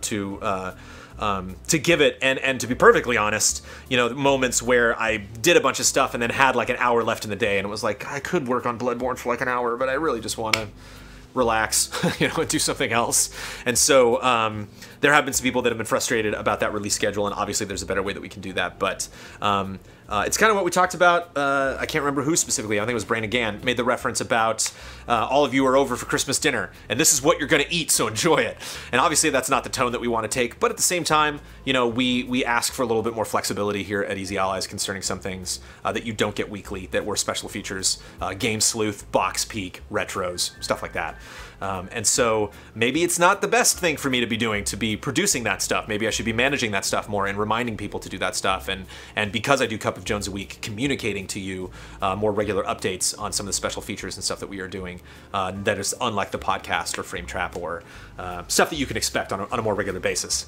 give it, and to be perfectly honest, you know, moments where I did a bunch of stuff and then had like an hour left in the day, and it was like, I could work on Bloodborne for like an hour, but I really just want to relax, you know, and do something else. And so there have been some people that have been frustrated about that release schedule, and obviously there's a better way that we can do that. But it's kind of what we talked about. I can't remember who specifically. I think it was Brain again made the reference about all of you are over for Christmas dinner, and this is what you're going to eat, so enjoy it. And obviously that's not the tone that we want to take, but at the same time, you know, we ask for a little bit more flexibility here at Easy Allies concerning some things that you don't get weekly, that were special features, Game Sleuth, Box Peek, retros, stuff like that. And so maybe it's not the best thing for me to be doing, to be producing that stuff. Maybe I should be managing that stuff more and reminding people to do that stuff. And because I do Cup of Jones a week, communicating to you more regular updates on some of the special features and stuff that we are doing that is unlike the podcast or Frame Trap or stuff that you can expect on a more regular basis.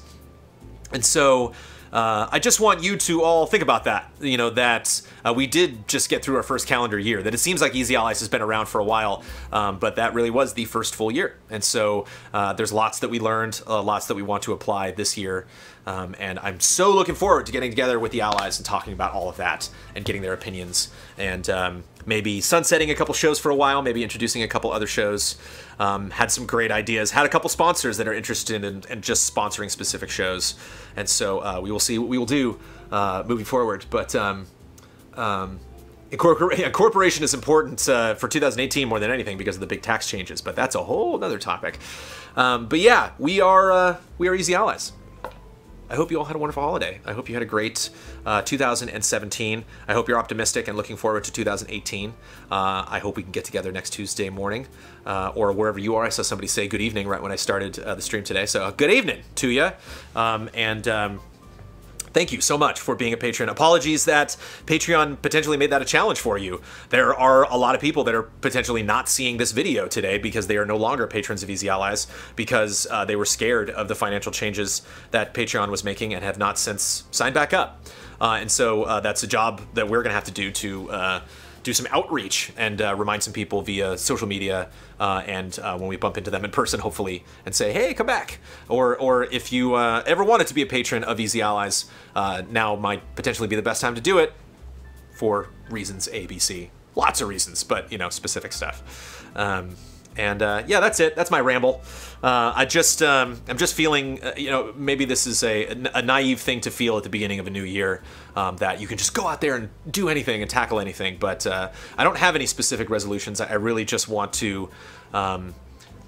And so I just want you to all think about that, you know, that we did just get through our first calendar year, that it seems like Easy Allies has been around for a while, but that really was the first full year. And so there's lots that we learned, lots that we want to apply this year. And I'm so looking forward to getting together with the Allies and talking about all of that and getting their opinions, and maybe sunsetting a couple shows for a while, maybe introducing a couple other shows. Had some great ideas, had a couple sponsors that are interested in just sponsoring specific shows. And so we will see what we will do moving forward. But incorporation is important for 2018 more than anything because of the big tax changes, but that's a whole other topic. But yeah, we are Easy Allies. I hope you all had a wonderful holiday. I hope you had a great 2017. I hope you're optimistic and looking forward to 2018. I hope we can get together next Tuesday morning or wherever you are. I saw somebody say good evening right when I started the stream today. So good evening to you. Thank you so much for being a patron. Apologies that Patreon potentially made that a challenge for you. There are a lot of people that are potentially not seeing this video today because they are no longer patrons of Easy Allies because they were scared of the financial changes that Patreon was making and have not since signed back up. And so that's a job that we're going to have to do do some outreach and remind some people via social media and when we bump into them in person, hopefully, and say, hey, come back. Or if you ever wanted to be a patron of Easy Allies, now might potentially be the best time to do it for reasons A, B, C. Lots of reasons, but, you know, specific stuff. Yeah, that's it. That's my ramble. I'm just feeling, you know, maybe this is a naive thing to feel at the beginning of a new year, that you can just go out there and do anything and tackle anything. But I don't have any specific resolutions. I really just want to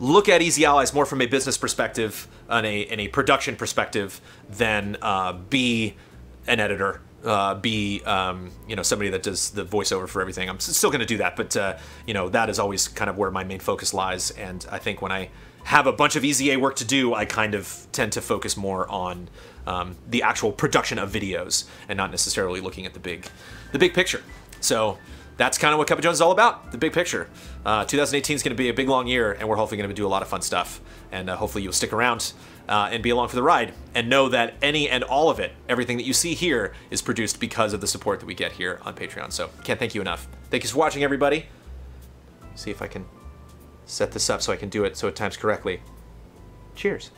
look at Easy Allies more from a business perspective and a production perspective than be an editor. Be you know, somebody that does the voiceover for everything. I'm still going to do that, but you know, that is always kind of where my main focus lies. And I think when I have a bunch of Easy A work to do, I kind of tend to focus more on the actual production of videos and not necessarily looking at the big picture. So that's kind of what Cup of Jones is all about, the big picture. 2018 is going to be a big long year, and we're hopefully going to do a lot of fun stuff. And hopefully you'll stick around and be along for the ride, and know that any and all of it, everything that you see here, is produced because of the support that we get here on Patreon. So can't thank you enough. Thank you for watching, everybody. See if I can set this up so I can do it so it times correctly. Cheers.